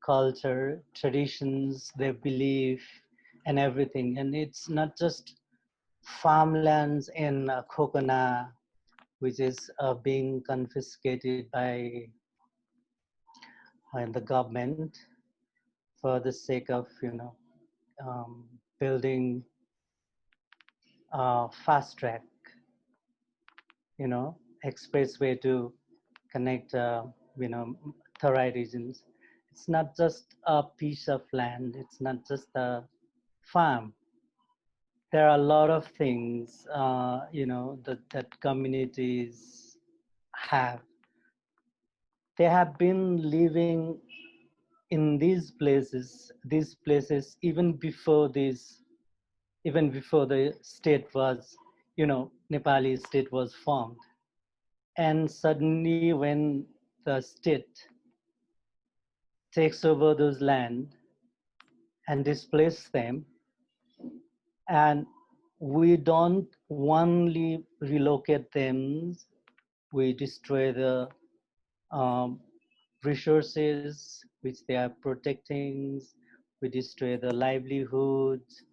culture, traditions, their belief, and everything. And it's not just farmlands in Kokona, which is being confiscated by the government for the sake of, building fast track, expressway to connect, Tharai regions. It's not just a piece of land. It's not just a farm. There are a lot of things, that communities have. They have been living in these places even before the state was, Nepali state was formed. And suddenly when the state takes over those land and displaces them, and we don't only relocate them, we destroy the um, resources which they are protecting, we destroy the livelihoods,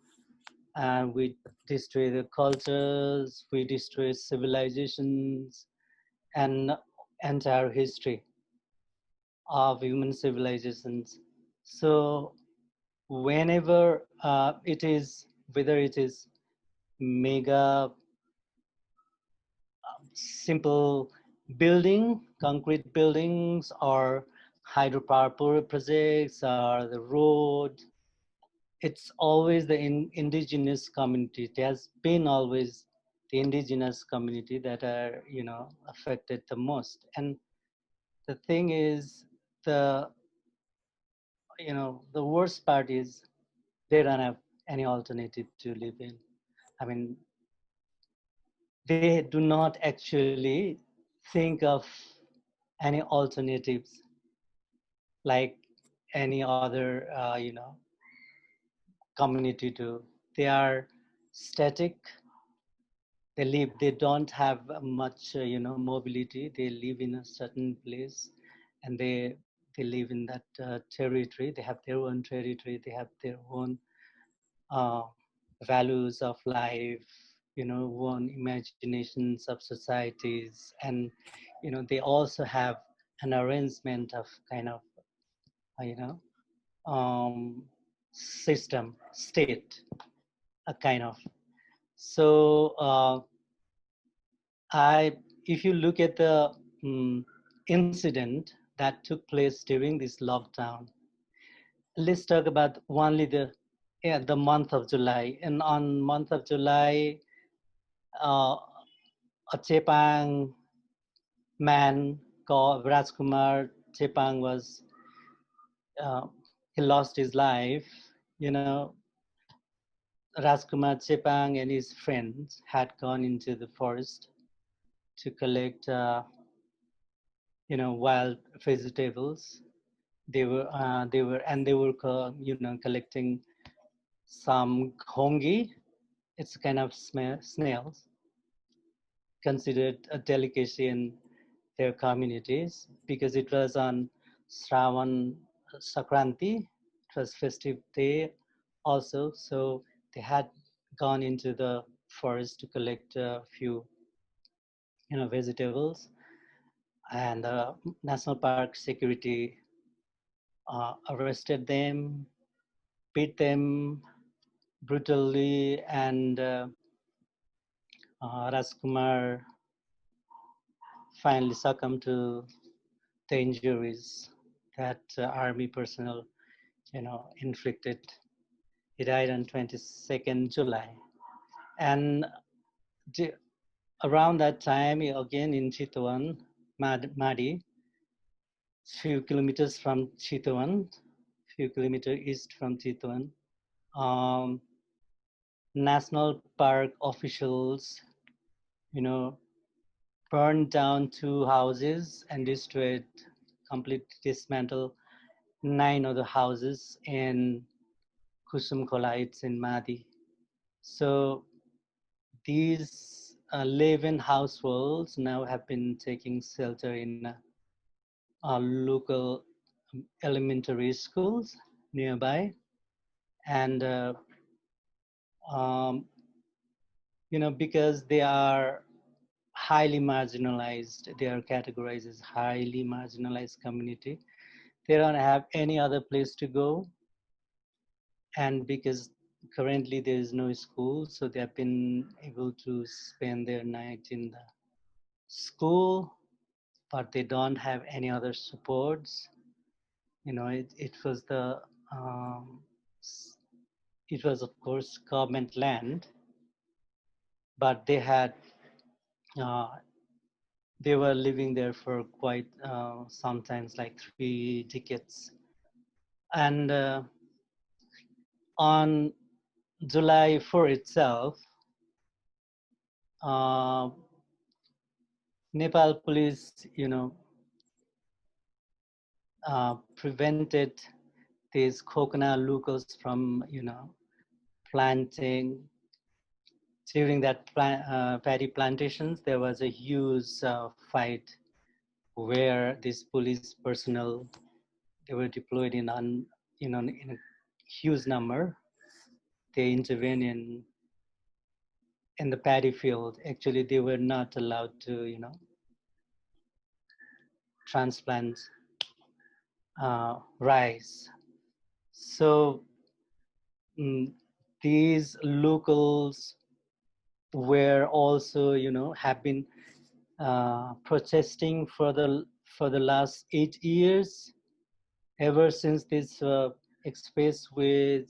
and we destroy the cultures, we destroy civilizations and entire history of human civilizations. So whenever whether it is mega simple building, concrete buildings, or hydropower projects, or the road, it's always the indigenous community. It has been always the indigenous community that are, affected the most. And the thing is, the worst part is they don't have any alternative to live in. I mean, they do not actually think of any alternatives like any other, community do. They are static. They don't have much, mobility. They live in a certain place, and they live in that territory. They have their own territory. They have their own uh, values of life, own imaginations of societies, and they also have an arrangement of kind of, you know, system, state, a kind of. So if you look at the incident that took place during this lockdown, let's talk about only the month of July. And on month of July, a Chepang man called Rajkumar Chepang uh, he lost his life. Rajkumar Chepang and his friends had gone into the forest to collect, wild vegetables. They were collecting some hongi. It's a kind of snails considered a delicacy in their communities because it was on Shravan Sakranti. It was festive day also, so they had gone into the forest to collect a few, vegetables, and National Park security arrested them, beat them brutally, and Rajkumar finally succumbed to the injuries that army personnel, inflicted. He died on 22nd July. And around that time, again in Chitwan, Madi, few kilometers from Chitwan, few kilometers east from Chitwan, national park officials, burned down 2 houses and destroyed, completely dismantled 9 other houses in Kusum Khola, it's in Madi. So these 11 households now have been taking shelter in local elementary schools nearby. And, because they are highly marginalized, they are categorized as highly marginalized community. They don't have any other place to go. And because currently there is no school, so they have been able to spend their night in the school, but they don't have any other supports. It was it was of course government land, but they were living there for quite sometimes like 3 decades. And on July 4 itself, Nepal police, prevented these coconut locals from, planting. During that paddy plantations, there was a huge fight where these police personnel, they were deployed in a huge number. They intervened in the paddy field. Actually, they were not allowed to, transplant rice. So these locals were also, have been protesting for the last 8 years, ever since this expressway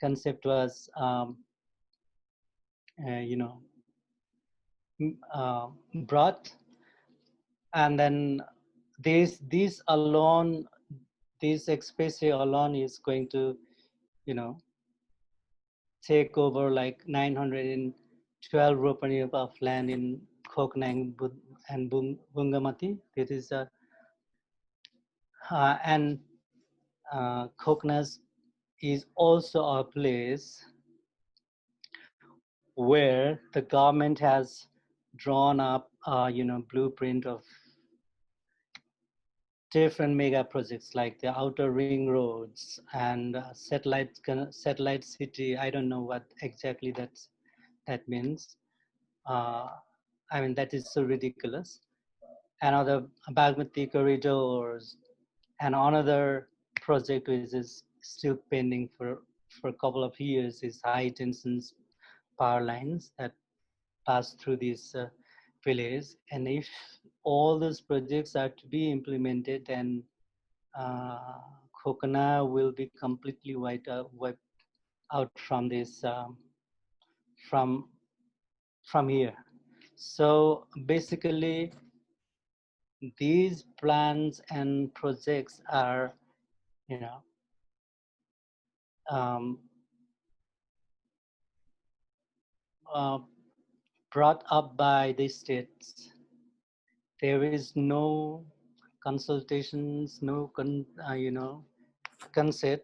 concept was, brought. And then this expressway alone is going to, take over like 912 ropani of land in Khoknang and Bungamati. It is and Khoknas is also a place where the government has drawn up, blueprint of different mega projects like the outer ring roads and satellite city. I don't know what exactly that means. I mean, that is so ridiculous. Another Bagmati corridors, and another project which is still pending for a couple of years is high tension power lines that pass through this village. And if all those projects are to be implemented, then Kokana will be completely wiped out from this from here. So basically, these plans and projects are, um, uh, brought up by the states. There is no consultations, no consent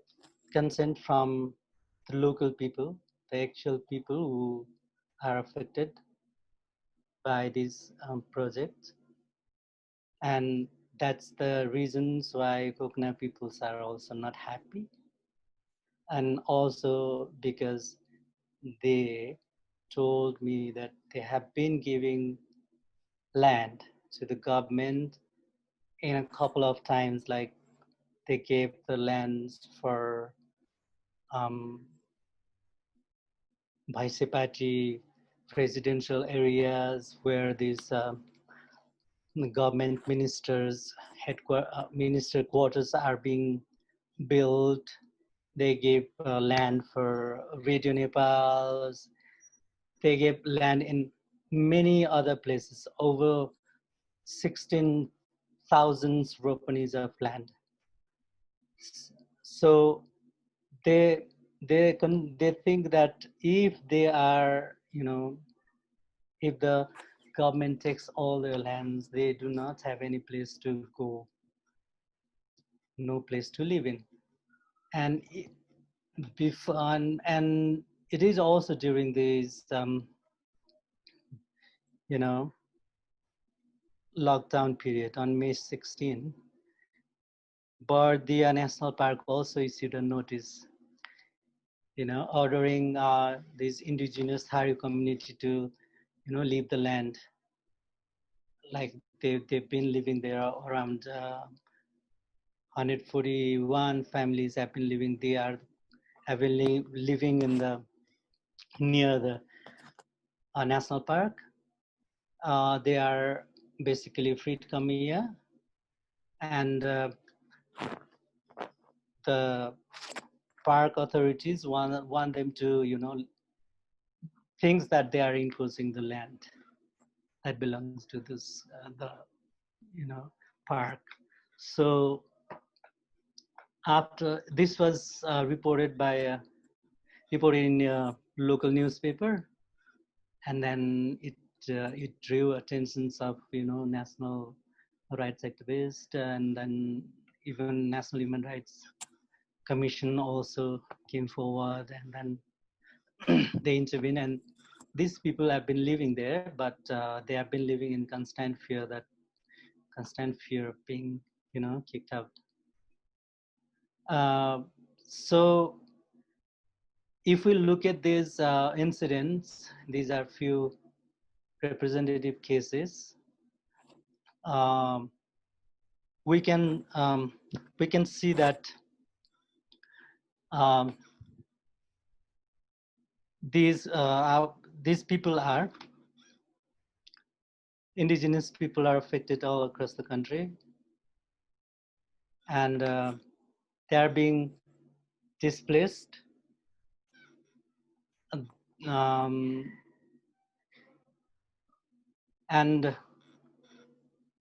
from the local people, the actual people who are affected by these projects. And that's the reasons why Kokna peoples are also not happy. And also because they told me that they have been giving land to the government in a couple of times, like they gave the lands for Bhaisepati presidential areas where these government minister quarters are being built. They gave land for Radio Nepals. They gave land in many other places, over 16,000 ropanis of land. So they think that if they are, if the government takes all their lands, they do not have any place to go, no place to live in. And before, and it is also during this lockdown period on May 16, Birendra National Park also issued a notice, ordering this indigenous Thari community to, leave the land. Like they've been living there around 141 families have been living. They have been living in the near the national park. They are basically free to come here, and the park authorities want them to, things that they are imposing the land that belongs to this the park. So after this was reported in a local newspaper, and then it drew attentions of national rights activists, and then even National Human Rights Commission also came forward, and then they intervened. And these people have been living there, but they have been living in constant fear of being kicked out. So if we look at these incidents, these are few representative cases. We can see that these people are indigenous people are affected all across the country, and they are being displaced. And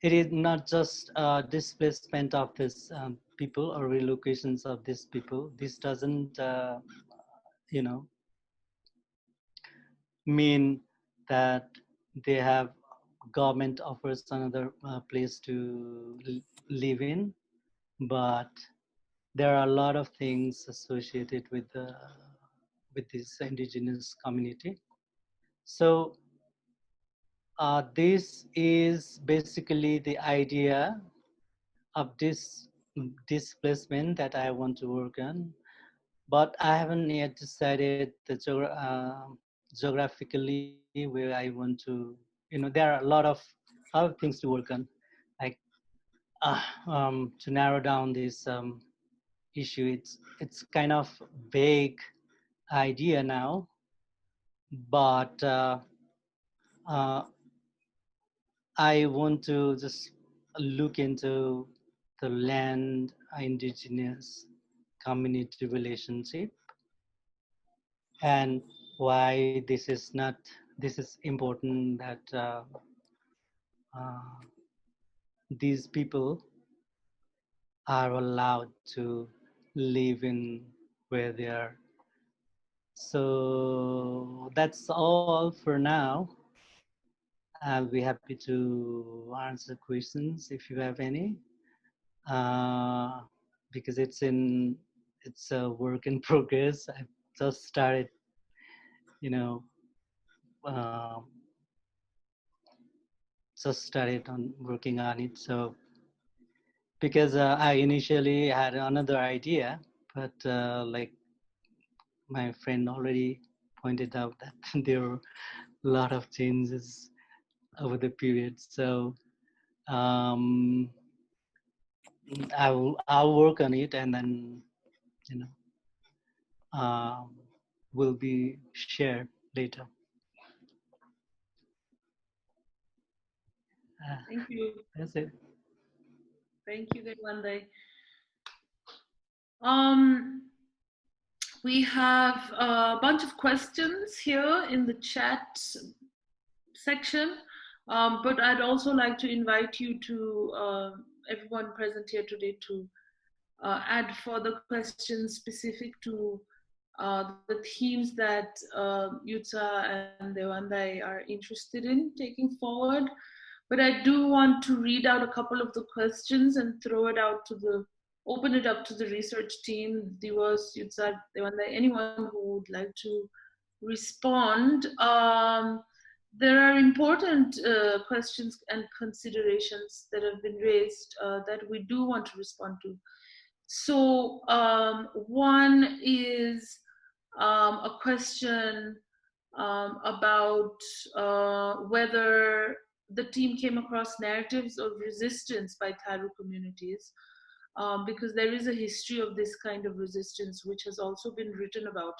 it is not just displacement of these people or relocations of these people. This doesn't, mean that they have government offers another place to live in, but there are a lot of things associated with this indigenous community. So this is basically the idea of this displacement that I want to work on, but I haven't yet decided the geographically where I want to. There are a lot of things to work on, like to narrow down this issue. It's kind of vague idea now, but uh, I want to just look into the land indigenous community relationship and why this is important that uh, these people are allowed to live in where they are. So that's all for now. I'll be happy to answer questions if you have any, because it's a work in progress. I just started, um, on working on it. So because I initially had another idea, but like my friend already pointed out that there were a lot of changes over the period. So um, I'll work on it, and then will be shared later. Thank you. That's it. Thank you, Dewan. We have a bunch of questions here in the chat section, but I'd also like to invite you to, everyone present here today, to add further questions specific to the themes that Yutsha and Dewan are interested in taking forward. But I do want to read out a couple of the questions and throw it out to open it up to the research team, Diwas, Yutsha, Dewan, anyone who would like to respond. There are important questions and considerations that have been raised that we do want to respond to. So one is a question about whether the team came across narratives of resistance by Tharu communities, because there is a history of this kind of resistance which has also been written about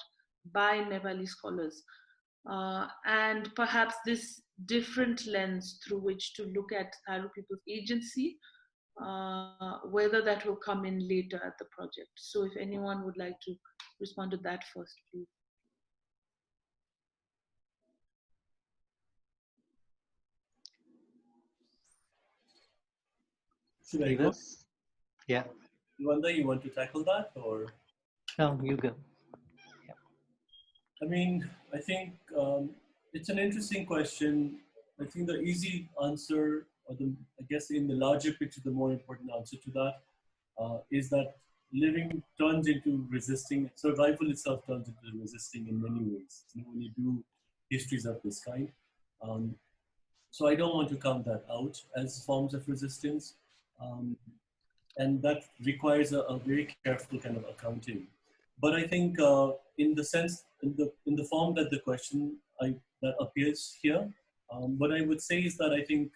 by Nepali scholars. And perhaps this different lens through which to look at Tharu people's agency, whether that will come in later at the project. So if anyone would like to respond to that first, please. Should I go? Yeah. Wanda, you want to tackle that, or? No, you go. Yeah. I mean, I think it's an interesting question. I think the easy answer, or I guess in the larger picture, the more important answer to that is that living turns into resisting. Survival itself turns into resisting in many ways, when you do histories of this kind. So I don't want to count that out as forms of resistance. And that requires a very careful kind of accounting. But I think in the sense, in the form that the question that appears here, what I would say is that I think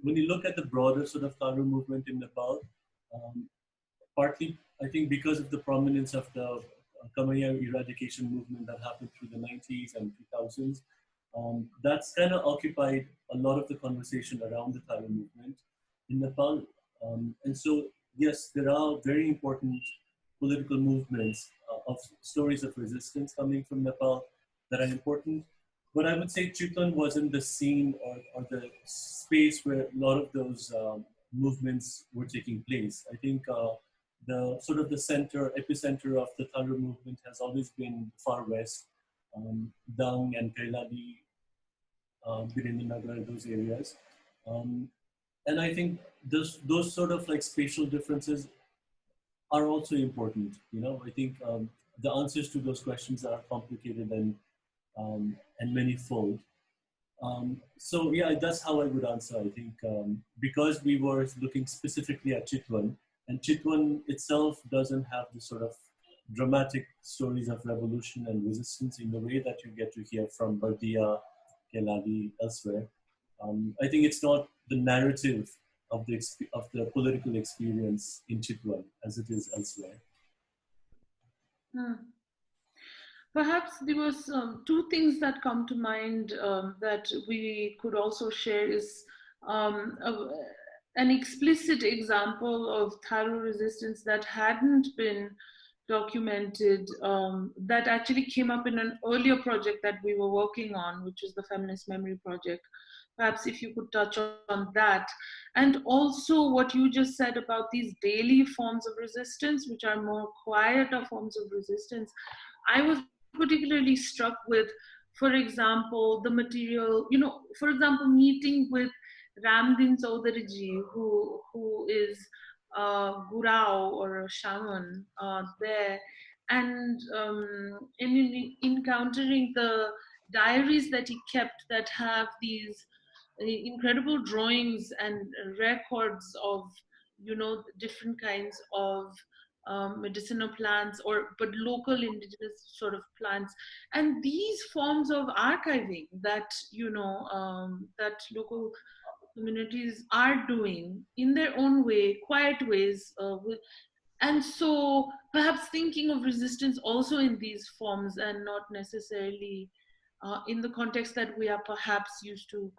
when you look at the broader sort of Tharu movement in Nepal, partly I think because of the prominence of the Kamaya eradication movement that happened through the 90s and 2000s, that's kind of occupied a lot of the conversation around the Tharu movement in Nepal. And so, yes, there are very important political movements of stories of resistance coming from Nepal that are important. But I would say Chitwan wasn't the scene or the space where a lot of those movements were taking place. I think the sort of the epicenter of the Tharu movement has always been far west. Dang and Kailadi, Birendra, those areas. And I think those sort of like spatial differences are also important. I think the answers to those questions are complicated and manifold. So yeah, that's how I would answer. I think because we were looking specifically at Chitwan, and Chitwan itself doesn't have the sort of dramatic stories of revolution and resistance in the way that you get to hear from Bardia, Keladi, elsewhere. I think it's not the narrative of the political experience in Chitwan as it is elsewhere. Perhaps there was two things that come to mind that we could also share is an explicit example of Tharu resistance that hadn't been documented, that actually came up in an earlier project that we were working on, which is the Feminist Memory project. Perhaps if you could touch on that. And also what you just said about these daily forms of resistance, which are more quieter forms of resistance. I was particularly struck with, for example, the material, for example, meeting with Ramdin Chaudharyji, who is Gurau or a shaman there, and encountering the diaries that he kept that have these incredible drawings and records of different kinds of medicinal plants but local indigenous sort of plants, and these forms of archiving that that local communities are doing in their own way, quiet ways, and so perhaps thinking of resistance also in these forms and not necessarily in the context that we are perhaps used to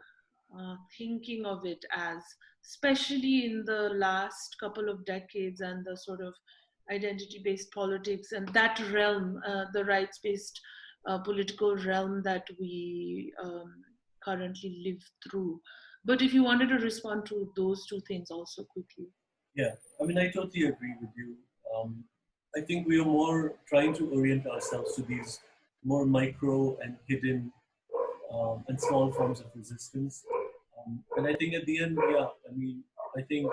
thinking of it as, especially in the last couple of decades and the sort of identity-based politics and that realm, the rights-based political realm that we currently live through. But if you wanted to respond to those two things also quickly. Yeah, I mean, I totally agree with you. I think we are more trying to orient ourselves to these more micro and hidden and small forms of resistance. And I think at the end, yeah, I mean, I think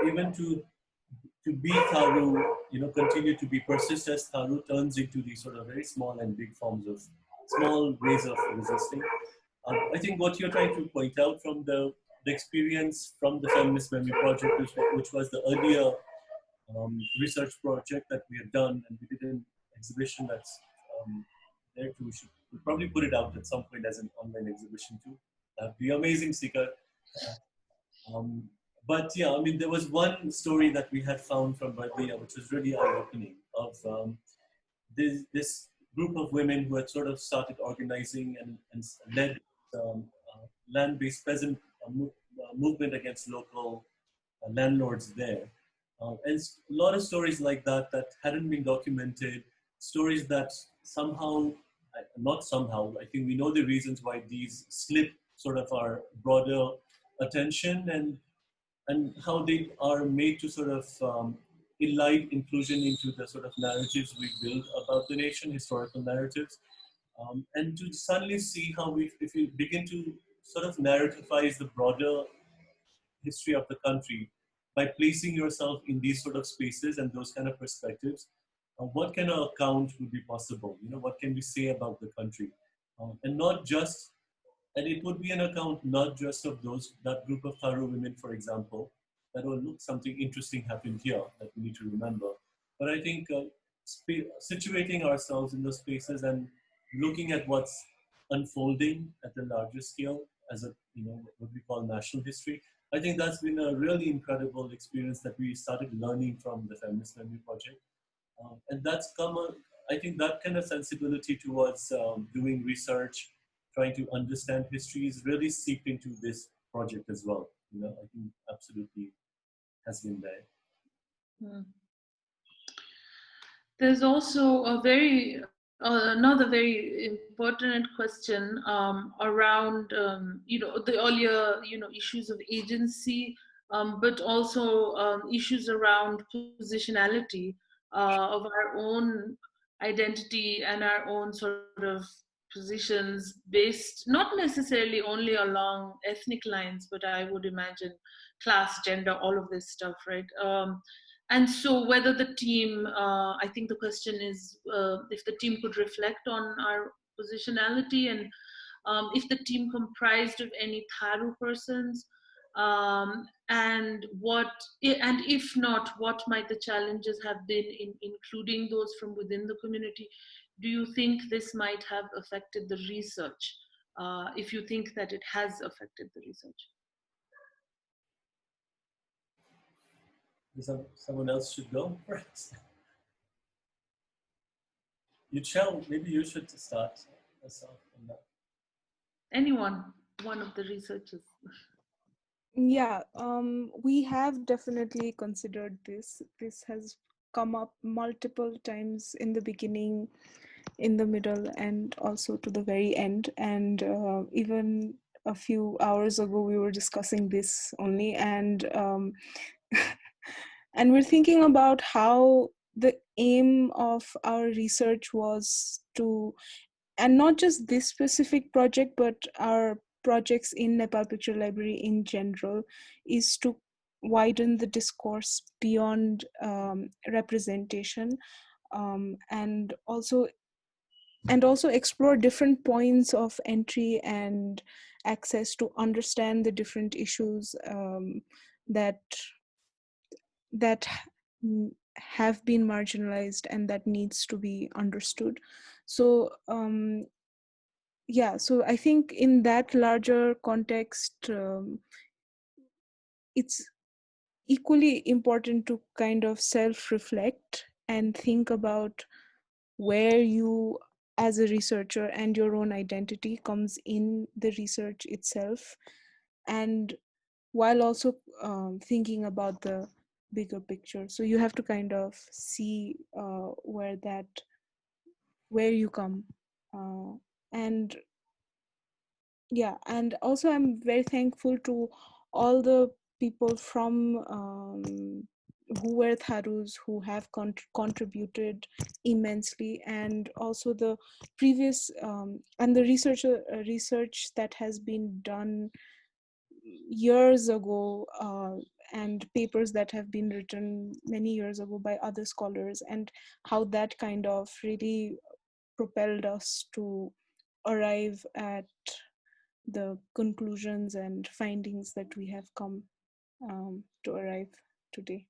even to be Tharu, continue to be persist as Tharu turns into these sort of very small and big forms of small ways of resisting. I think what you're trying to point out from the experience from the Feminist Memory Project, which was the earlier research project that we had done, and we did an exhibition that's there too. We'll probably put it out at some point as an online exhibition too. That'd be amazing, Shikhar. But yeah, I mean, there was one story that we had found from Bardia, which was really eye-opening, of this group of women who had sort of started organizing and led land-based peasant movement against local landlords there. And a lot of stories like that that hadn't been documented, stories that somehow, not somehow, I think we know the reasons why these slip sort of our broader attention, and how they are made to sort of elide inclusion into the sort of narratives we build about the nation, historical narratives. And to suddenly see how if we begin to sort of narrativize the broader history of the country by placing yourself in these sort of spaces and those kind of perspectives, what kind of account would be possible? What can we say about the country? And not just, and it would be an account not just of that group of Tharu women, for example, that will look, something interesting happened here that we need to remember. But I think situating ourselves in those spaces and looking at what's unfolding at the larger scale as a, what we call national history, I think that's been a really incredible experience that we started learning from the Feminist Memory Project. And that's I think that kind of sensibility towards doing research, trying to understand history is really seeped into this project as well. I think absolutely has been there. There's also another very important question around the earlier issues of agency, but also issues around positionality of our own identity and our own sort of positions based not necessarily only along ethnic lines, but I would imagine class, gender, all of this stuff, right? And so whether the team, I think the question is if the team could reflect on our positionality, and if the team comprised of any Tharu persons, and if not, what might the challenges have been in including those from within the community? Do you think this might have affected the research? If you think that it has affected the research? Someone else should go first. Yutsha, maybe you should start us off on that. Anyone, one of the researchers. Yeah, we have definitely considered this. This has come up multiple times in the beginning, in the middle, and also to the very end. And even a few hours ago, we were discussing this only, and and we're thinking about how the aim of our research was to, and not just this specific project, but our projects in Nepal Picture Library in general, is to widen the discourse beyond representation, and also explore different points of entry and access to understand the different issues that have been marginalized and that needs to be understood. So yeah, so I think in that larger context, it's equally important to kind of self-reflect and think about where you as a researcher and your own identity comes in the research itself, and while also thinking about the bigger picture. So you have to kind of see where you come, and yeah, and also I'm very thankful to all the people from who were Tharus, who have contributed immensely, and also the previous and the research that has been done years ago, and papers that have been written many years ago by other scholars, and how that kind of really propelled us to arrive at the conclusions and findings that we have come to arrive today.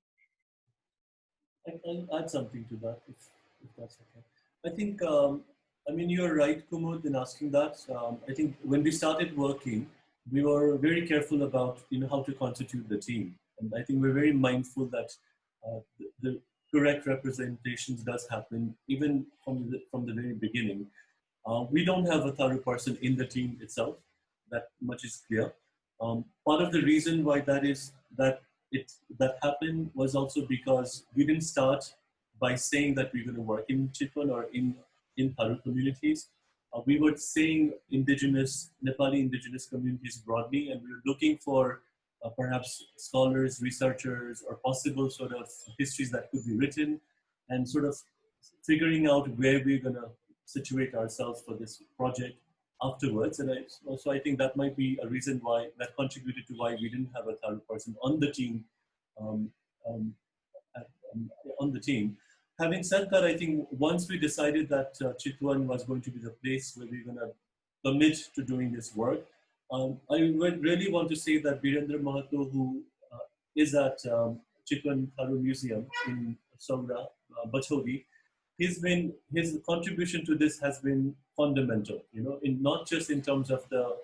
I'll add something to that, if that's okay. I think, I mean, you're right, Kumud, in asking that. I think when we started working, we were very careful about, how to constitute the team. And I think we're very mindful that the correct representations does happen, even from the very beginning. We don't have a Tharu person in the team itself. That much is clear. Part of the reason why that happened was also because we didn't start by saying that we're going to work in Chitwan or in Tharu communities. We were saying Nepali indigenous communities broadly, and we were looking for perhaps scholars, researchers, or possible sort of histories that could be written, and sort of figuring out where we're going to situate ourselves for this project afterwards. And I think that might be a reason why that contributed to why we didn't have a Tharu person on the team. On the team. Having said that, I think once we decided that Chitwan was going to be the place where we're going to commit to doing this work, I would really want to say that Birendra Mahato, who is at Chitwan Tharu Museum in Sogra, Bachodi, his contribution to this has been fundamental, not just in terms of the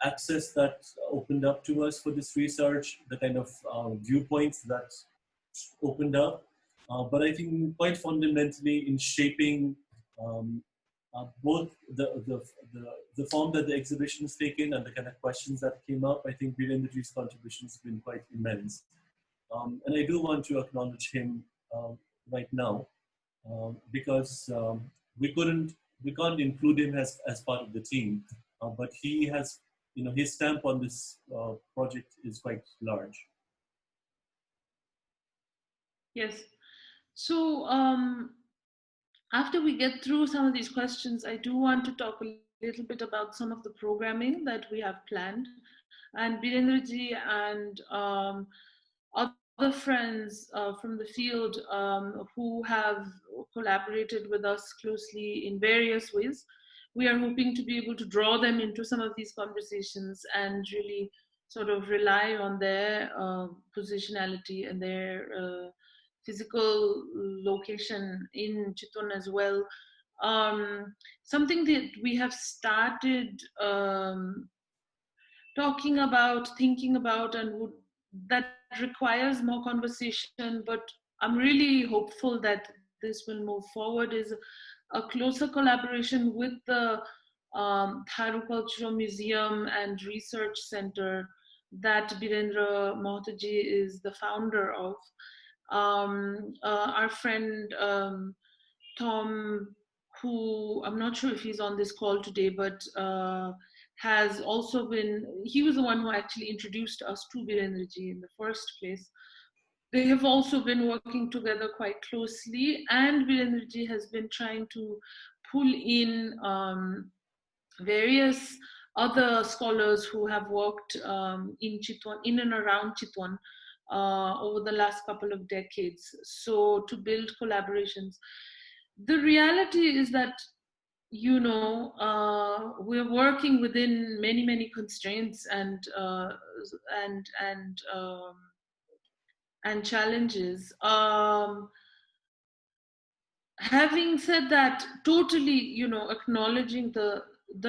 access that opened up to us for this research, the kind of viewpoints that opened up, but I think quite fundamentally in shaping both the form that the exhibition has taken and the kind of questions that came up. I think Birendraji's contribution has been quite immense. And I do want to acknowledge him right now, because we can't include him as part of the team, but he has, his stamp on this project is quite large. Yes. So after we get through some of these questions, I do want to talk a little bit about some of the programming that we have planned. And Birendra ji and other friends from the field who have collaborated with us closely in various ways, we are hoping to be able to draw them into some of these conversations and really sort of rely on their positionality and their physical location in Chitwan as well. Something that we have started talking about, thinking about, and that requires more conversation, but I'm really hopeful that this will move forward, is a closer collaboration with the Tharu Cultural Museum and Research Center that Birendra Mahato is the founder of. Our friend Tom, who I'm not sure if he's on this call today, but has also been, he was the one who actually introduced us to Birendraji in the first place. They have also been working together quite closely, and Birendraji has been trying to pull in various other scholars who have worked in Chitwan, in and around Chitwan, over the last couple of decades, so to build collaborations. The reality is that, you know, we're working within many constraints and challenges. Having said that, totally, you know, acknowledging the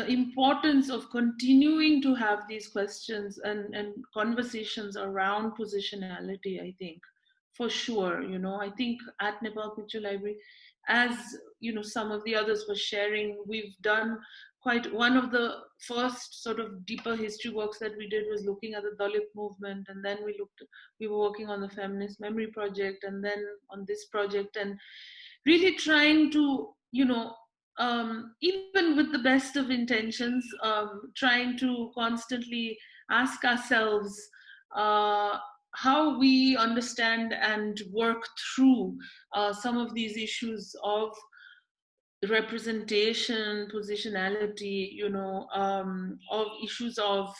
importance of continuing to have these questions and conversations around positionality, I think, for sure. You know, I think at Nepal Picture Library, as you know, some of the others were sharing, we've done quite, one of the first sort of deeper history works that we did was looking at the Dalit movement, and then we were working on the Feminist Memory project, and then on this project, and really trying to, you know, even with the best of intentions, trying to constantly ask ourselves how we understand and work through some of these issues of representation, positionality, you know, of issues of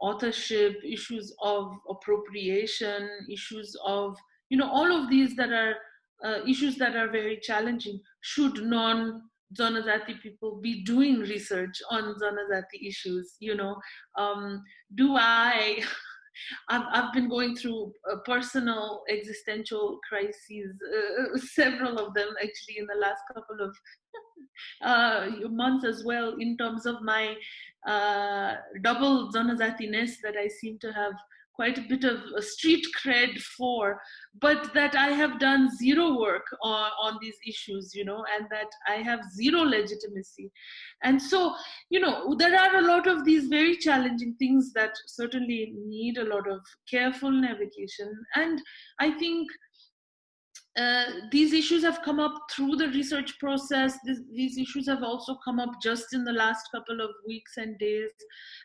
authorship, issues of appropriation, issues of, you know, all of these that are issues that are very challenging. Should non-Janajati people be doing research on Janajati issues? You know, do I I've been going through personal existential crises, several of them actually in the last couple of months as well, in terms of my double Janajati-ness that I seem to have quite a bit of a street cred for, but that I have done zero work on these issues, you know, and that I have zero legitimacy. And so, you know, there are a lot of these very challenging things that certainly need a lot of careful navigation. And I think these issues have come up through the research process. These issues have also come up just in the last couple of weeks and days,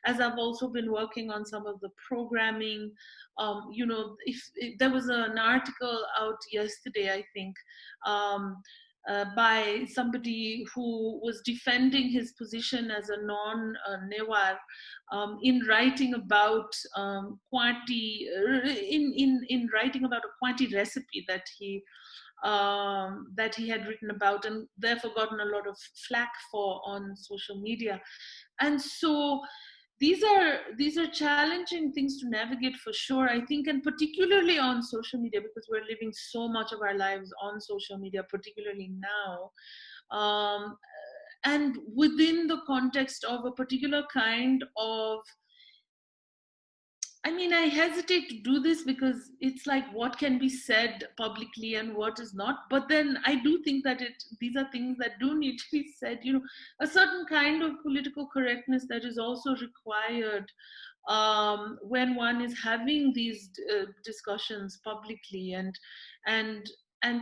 as I've also been working on some of the programming. You know, if there was an article out yesterday, I think, by somebody who was defending his position as a non-Newar in writing about Kwati, in writing about a Kwati recipe that he had written about, and therefore gotten a lot of flack for on social media. And so these are challenging things to navigate for sure, I think, and particularly on social media, because we're living so much of our lives on social media, particularly now, and within the context of a particular kind of, I mean, I hesitate to do this because it's like, what can be said publicly and what is not. But then I do think that these are things that do need to be said. You know, a certain kind of political correctness that is also required when one is having these discussions publicly, and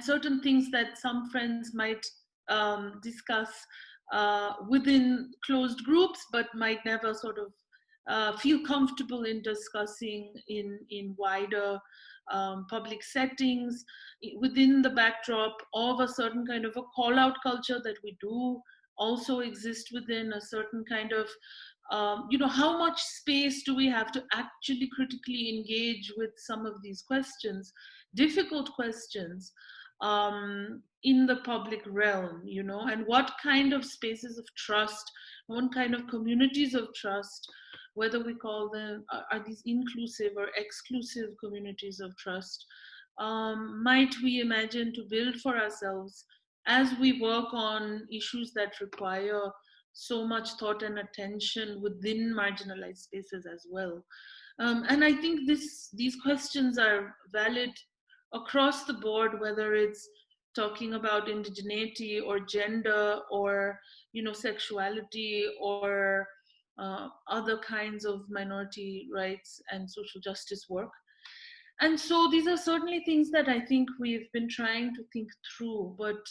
certain things that some friends might discuss within closed groups, but might never sort of feel comfortable in discussing in wider public settings within the backdrop of a certain kind of a call out culture that we do also exist within, a certain kind of how much space do we have to actually critically engage with some of these questions, difficult questions, in the public realm, and what kind of spaces of trust, what kind of communities of trust, whether we call them, are these inclusive or exclusive communities of trust, might we imagine to build for ourselves as we work on issues that require so much thought and attention within marginalized spaces as well. And I think these questions are valid across the board, whether it's talking about indigeneity or gender or sexuality or other kinds of minority rights and social justice work. And so these are certainly things that I think we've been trying to think through, but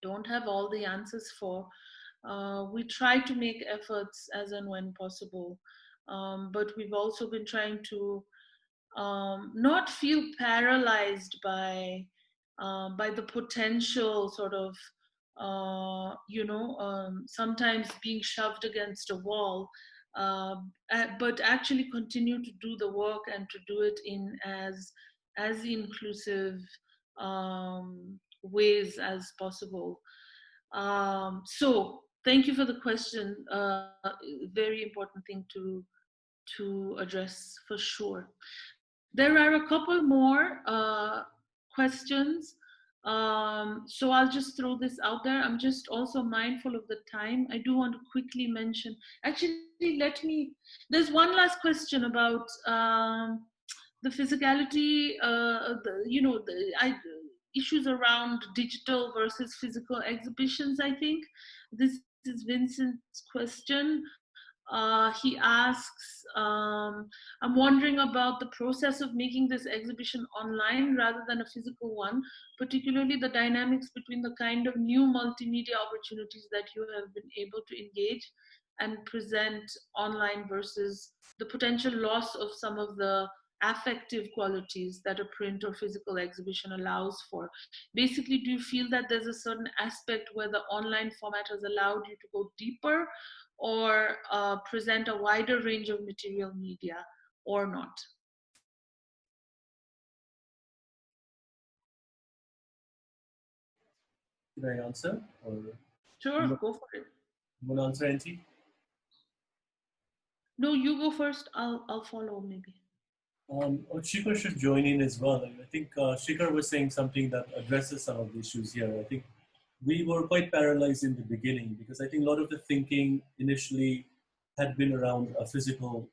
don't have all the answers for. We try to make efforts as and when possible, but we've also been trying to not feel paralyzed by the potential sort of sometimes being shoved against a wall, but actually continue to do the work and to do it in as inclusive ways as possible. So thank you for the question. Very important thing to address for sure. There are a couple more questions. So I'll just throw this out there. I'm just also mindful of the time. I do want to quickly mention, actually, there's one last question about the physicality, issues around digital versus physical exhibitions, I think. This is Vincent's question. He asks, I'm wondering about the process of making this exhibition online rather than a physical one, particularly the dynamics between the kind of new multimedia opportunities that you have been able to engage and present online versus the potential loss of some of the affective qualities that a print or physical exhibition allows for. Basically, do you feel that there's a certain aspect where the online format has allowed you to go deeper or present a wider range of material media or not? Can I answer? Or Sure, go for it. you want to answer, Auntie? No, you go first. I'll follow maybe. Shikhar should join in as well. I think Shikhar was saying something that addresses some of the issues here. I think we were quite paralyzed in the beginning because I think a lot of the thinking initially had been around a physical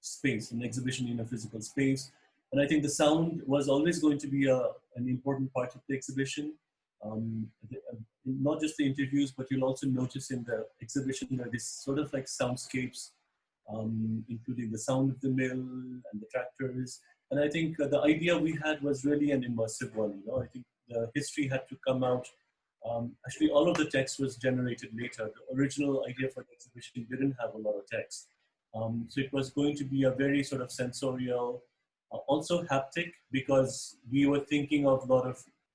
space, an exhibition in a physical space. And I think the sound was always going to be an important part of the exhibition. Not just the interviews, but you'll also notice in the exhibition there is sort of like soundscapes, including the sound of the mill and the tractors. And I think the idea we had was really an immersive one. I think the history had to come out. Actually, all of the text was generated later. The original idea for the exhibition didn't have a lot of text. So it was going to be a very sort of sensorial, also haptic, because we were thinking of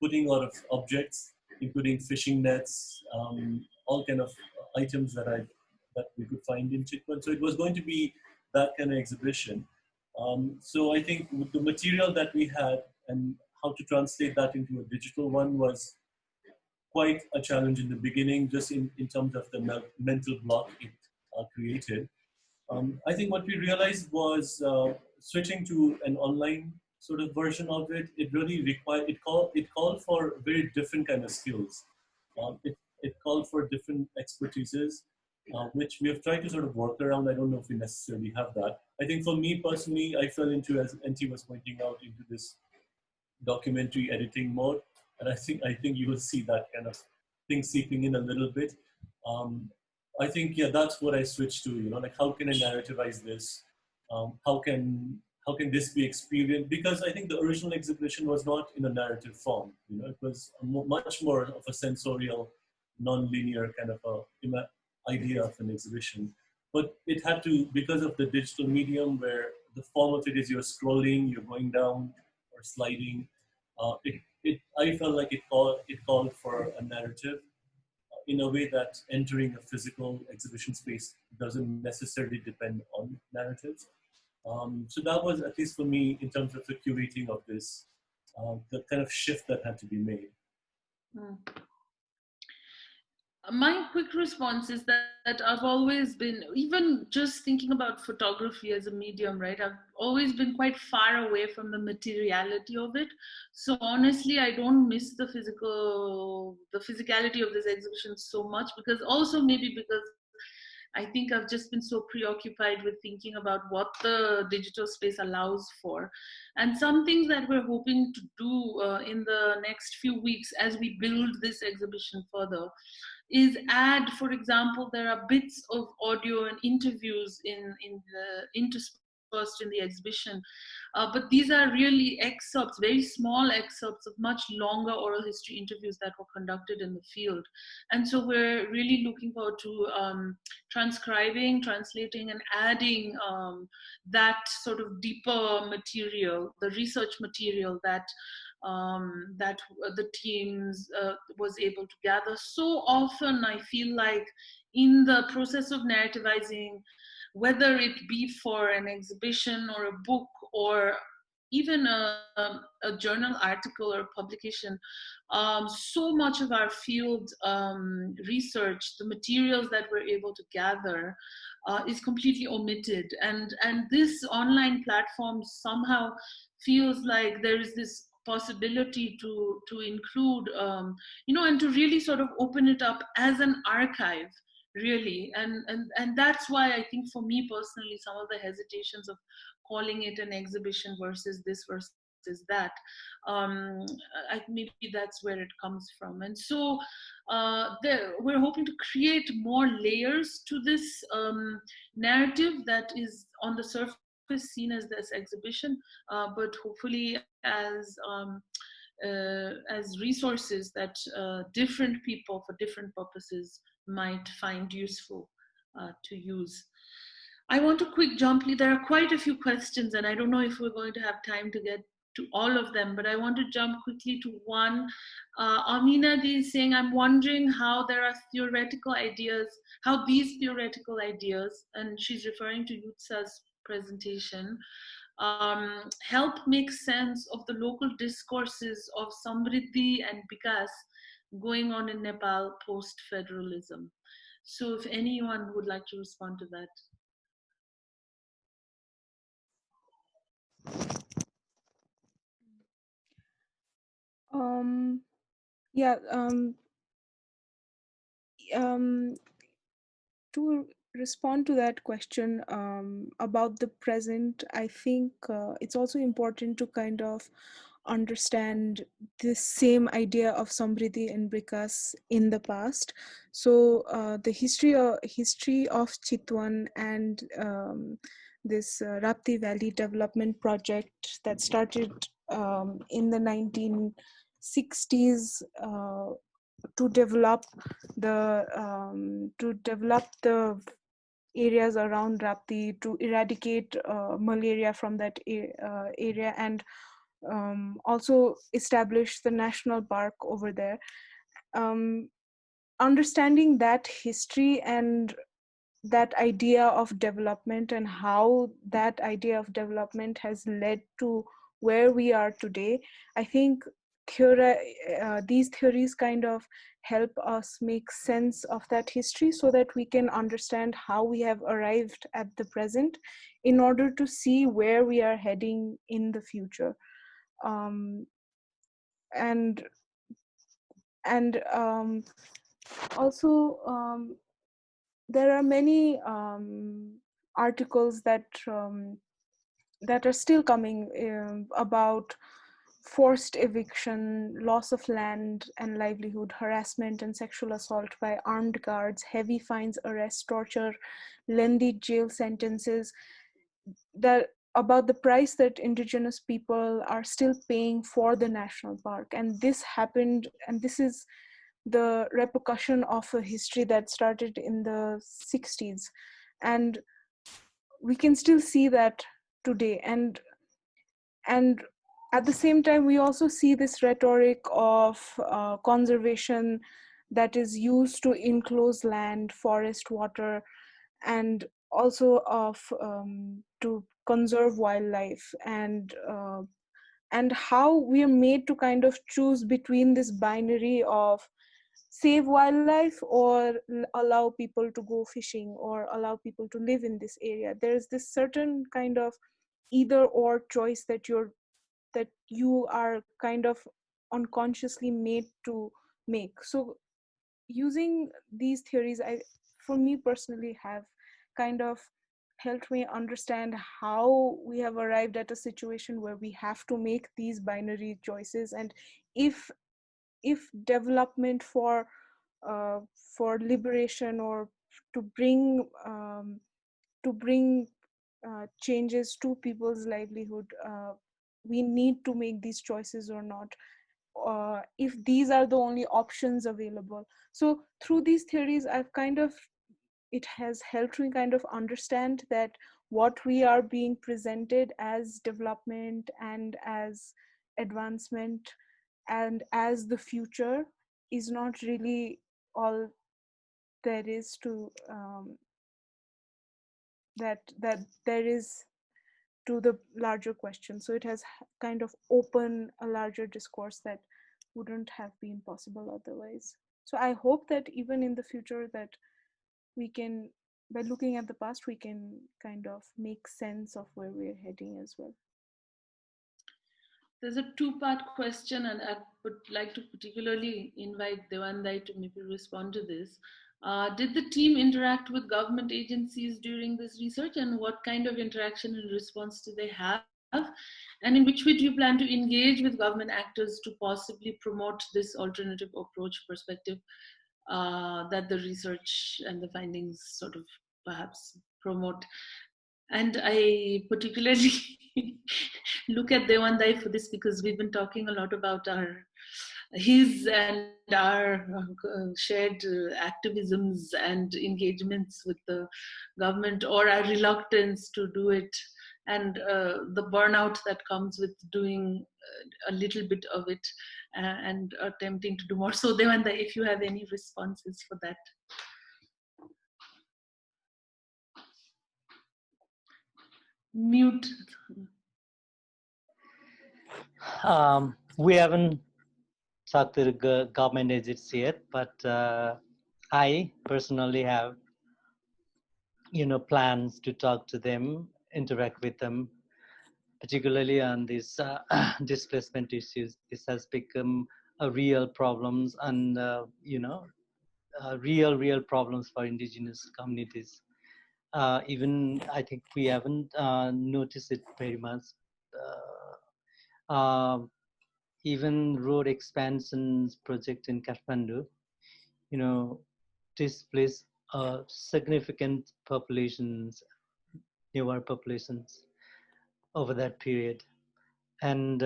putting a lot of objects, including fishing nets, all kind of items that we could find in Chitwan. So it was going to be that kind of exhibition. So I think with the material that we had and how to translate that into a digital one was quite a challenge in the beginning, just in terms of the mental block it created. I think what we realized was switching to an online sort of version of it, it really required, it called for very different kind of skills. It called for different expertises, which we have tried to sort of work around. I don't know if we necessarily have that. I think for me personally, I fell into, as NT was pointing out, into this documentary editing mode. And I think you will see that kind of thing seeping in a little bit. I think, yeah, that's what I switched to, like how can I narrativize this? How can this be experienced? Because I think the original exhibition was not in a narrative form, it was much more of a sensorial, non-linear kind of idea of an exhibition. but it had to, because of the digital medium where the form of it is you're scrolling, you're going down or sliding. I felt like it called for a narrative in a way that entering a physical exhibition space doesn't necessarily depend on narratives. So that was, at least for me, in terms of the curating of this, the kind of shift that had to be made. Mm. My quick response is that I've always been, even just thinking about photography as a medium, right? I've always been quite far away from the materiality of it. So honestly, I don't miss the physicality of this exhibition so much, because also maybe because I think I've just been so preoccupied with thinking about what the digital space allows for. And some things that we're hoping to do in the next few weeks as we build this exhibition further is add, for example, there are bits of audio and interviews interspersed in the exhibition. But these are really excerpts, very small excerpts of much longer oral history interviews that were conducted in the field. And so we're really looking forward to transcribing, translating, and adding that sort of deeper material, the research material that the teams was able to gather. So often I feel like in the process of narrativizing, whether it be for an exhibition or a book or even a journal article or publication, so much of our field research, the materials that we're able to gather, is completely omitted. And this online platform somehow feels like there is this possibility to include, and to really sort of open it up as an archive, really. And that's why I think for me personally, some of the hesitations of calling it an exhibition versus this versus that, maybe that's where it comes from. And so we're hoping to create more layers to this narrative that is on the surface seen as this exhibition, but hopefully as resources that different people for different purposes might find useful to use. I want to quick jump. There are quite a few questions, and I don't know if we're going to have time to get to all of them, but I want to jump quickly to one. Amina is saying, I'm wondering how there are theoretical ideas, how these theoretical ideas, and she's referring to Yutsha's presentation, help make sense of the local discourses of Samriddhi and Vikas going on in Nepal post-federalism. So if anyone would like to respond to that. Yeah, to respond to that question about the present, I think it's also important to kind of understand this same idea of Samriddhi and Vikas in the past. So the history of Chitwan and this Rapti Valley development project that started in the 1960s to develop the areas around Rapti, to eradicate malaria from that area, and also establish the national park over there. Understanding that history and that idea of development and how that idea of development has led to where we are today, I think these theories kind of help us make sense of that history so that we can understand how we have arrived at the present in order to see where we are heading in the future. And also there are many articles that are still coming about forced eviction, loss of land and livelihood, harassment and sexual assault by armed guards, heavy fines, arrest, torture, lengthy jail sentences, that about the price that indigenous people are still paying for the national park. And this happened, and this is the repercussion of a history that started in the 60s. and we can still see that today. And at the same time, we also see this rhetoric of conservation that is used to enclose land, forest, water, and also of to conserve wildlife, and how we are made to kind of choose between this binary of save wildlife or allow people to go fishing or allow people to live in this area. There's this certain kind of either or choice that you are kind of unconsciously made to make. So using these theories, for me personally, have kind of helped me understand how we have arrived at a situation where we have to make these binary choices. And if development uh, for liberation or to bring changes to people's livelihood, we need to make these choices or not, if these are the only options available. So through these theories, it has helped me kind of understand that what we are being presented as development and as advancement and as the future is not really all there is to that there is to the larger question. So it has kind of opened a larger discourse that wouldn't have been possible otherwise. So I hope that even in the future that we can, by looking at the past, we can kind of make sense of where we're heading as well. There's a two-part question, and I would like to particularly invite Dewan to maybe respond to this. Did the team interact with government agencies during this research, and what kind of interaction and response do they have? And in which way do you plan to engage with government actors to possibly promote this alternative approach perspective that the research and the findings sort of perhaps promote? And I particularly look at Dewan for this because we've been talking a lot about his and our shared activisms and engagements with the government, or our reluctance to do it, and the burnout that comes with doing a little bit of it and attempting to do more. So Dewan, if you have any responses for that. Mute. We haven't talked to the government agency yet, but I personally have, plans to talk to them, interact with them, particularly on these displacement issues. This has become a real problems and, real problems for indigenous communities. Even I think we haven't noticed it very much. Even road expansions project in Kathmandu, displaced significant populations, newer populations over that period. And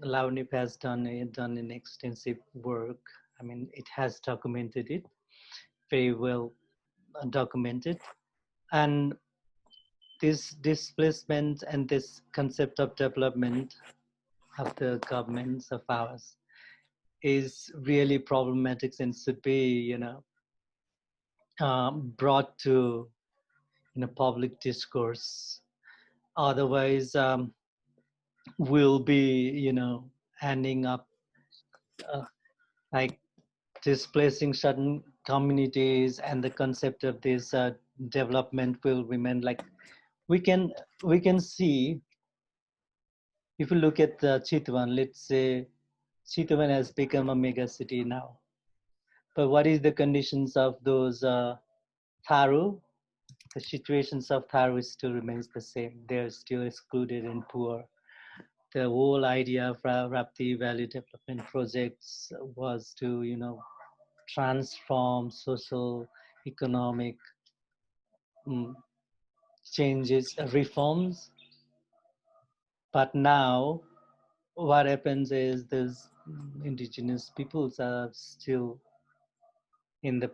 Launip has done an extensive work. I mean, it has documented it, very well documented. And this displacement and this concept of development of the governments of ours is really problematic and should be, brought to public discourse. Otherwise, we'll be, ending up like displacing certain communities, and the concept of this development will remain. Like we can see, if you look at Chitwan, let's say Chitwan has become a mega city now, but what is the conditions of those Tharu? The situations of Tharu still remains the same. They're still excluded and poor. The whole idea of Rapti Valley Development Projects was to, transform social, economic changes, reforms. But now, what happens is these indigenous peoples are still in the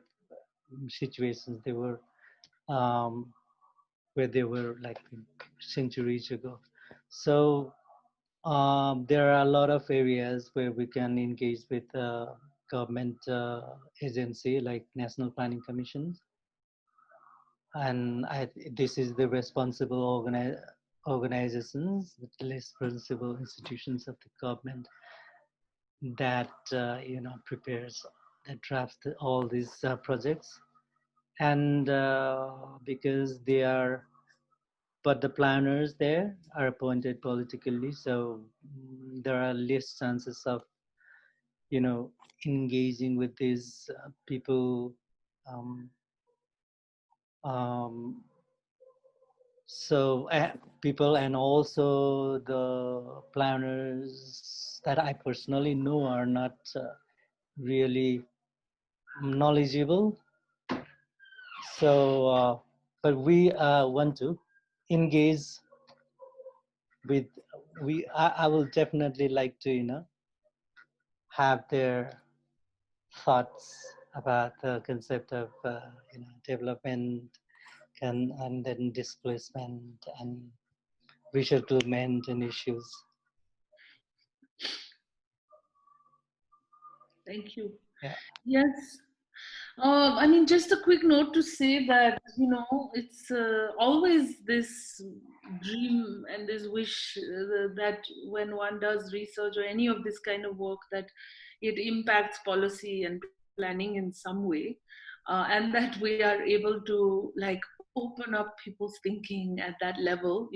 situations they were where they were like centuries ago. So there are a lot of areas where we can engage with government agency like National Planning Commission, and this is the responsible organizations, the responsible institutions of the government that prepares, that drafts all these projects, and because they are, but the planners there are appointed politically, so there are less chances of engaging with these people. um, um, so people, and also the planners that I personally know are not really knowledgeable. So but we want to engage with, I will definitely like to have their thoughts about the concept of development and then displacement and resettlement and issues. Thank you. Yeah. Yes. I mean, just a quick note to say that, it's always this dream and this wish that when one does research or any of this kind of work, that it impacts policy and planning in some way, and that we are able to like open up people's thinking at that level,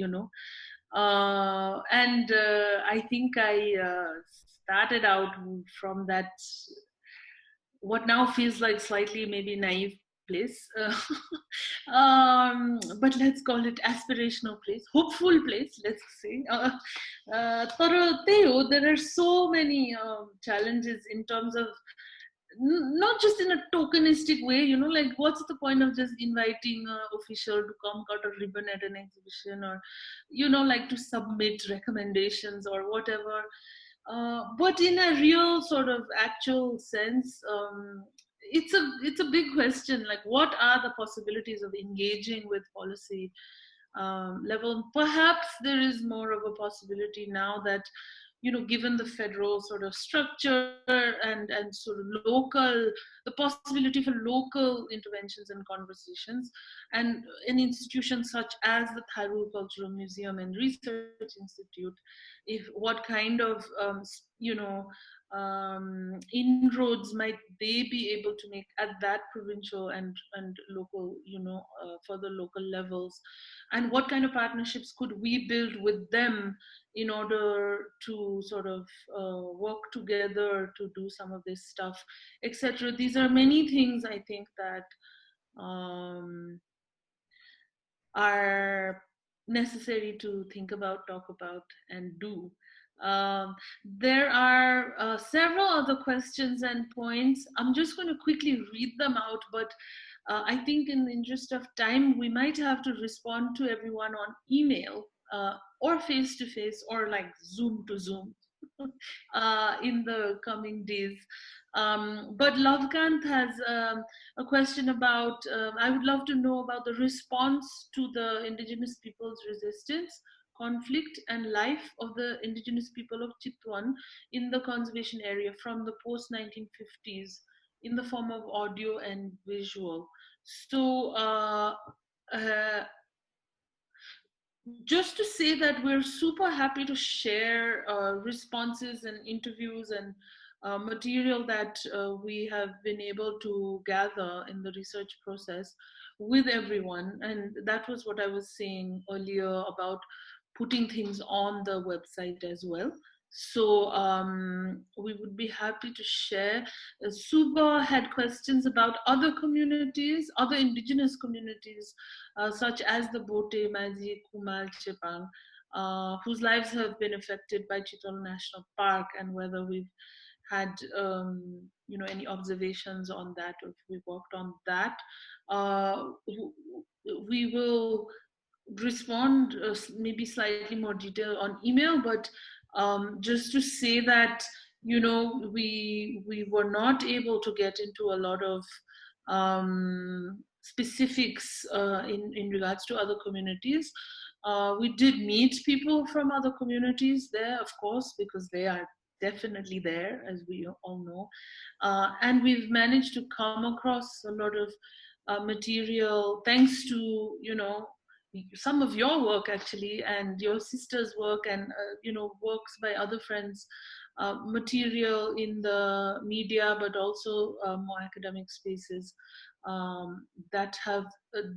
and I think I started out from that, what now feels like slightly maybe naive place, but let's call it aspirational place, hopeful place, let's say. There are so many challenges in terms of not just in a tokenistic way, like what's the point of just inviting an official to come cut a ribbon at an exhibition, or like to submit recommendations or whatever. But in a real sort of actual sense, it's a big question. Like, what are the possibilities of engaging with policy level? Perhaps there is more of a possibility now that, given the federal sort of structure and sort of the possibility for local interventions and conversations, and an institution such as the Thairul Cultural Museum and Research Institute, if what kind of inroads might they be able to make at that provincial and local, further local levels, and what kind of partnerships could we build with them in order to sort of work together to do some of this stuff, etc. These are many things I think that are necessary to think about, talk about, and do. There are several other questions and points. I'm just going to quickly read them out, but I think in the interest of time, we might have to respond to everyone on email or face-to-face or like Zoom to Zoom in the coming days. But Lovkant has a question about, I would love to know about the response to the indigenous people's resistance, conflict, and life of the indigenous people of Chitwan in the conservation area from the post-1950s in the form of audio and visual. So just to say that we're super happy to share responses and interviews and material that we have been able to gather in the research process with everyone. And that was what I was saying earlier about putting things on the website as well. So we would be happy to share. Suba had questions about other communities, other indigenous communities, such as the Bote, Mazi, Kumal, Chepang, whose lives have been affected by Chitwan National Park, and whether we've had any observations on that, or if we worked on that. We will respond maybe slightly more detail on email, but just to say that we were not able to get into a lot of specifics in regards to other communities. We did meet people from other communities there, of course, because they are definitely there, as we all know. And we've managed to come across a lot of material thanks to, some of your work actually, and your sister's work, and works by other friends, material in the media, but also more academic spaces, that have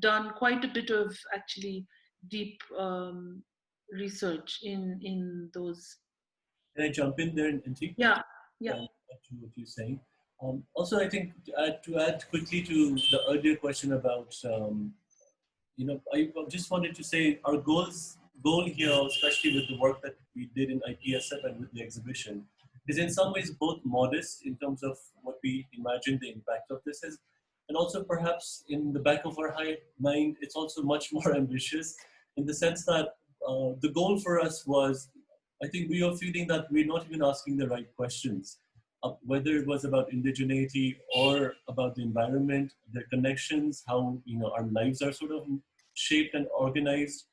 done quite a bit of actually deep research in those. Can I jump in there and see? Yeah. To what you're saying. Also, I think to add quickly to the earlier question about, I just wanted to say our goal here, especially with the work that we did in IPSF and with the exhibition, is in some ways both modest in terms of what we imagine the impact of this is, and also perhaps in the back of our mind, it's also much more ambitious in the sense that the goal for us was, I think we are feeling that we're not even asking the right questions, whether it was about indigeneity or about the environment, their connections, how our lives are sort of shaped and organized.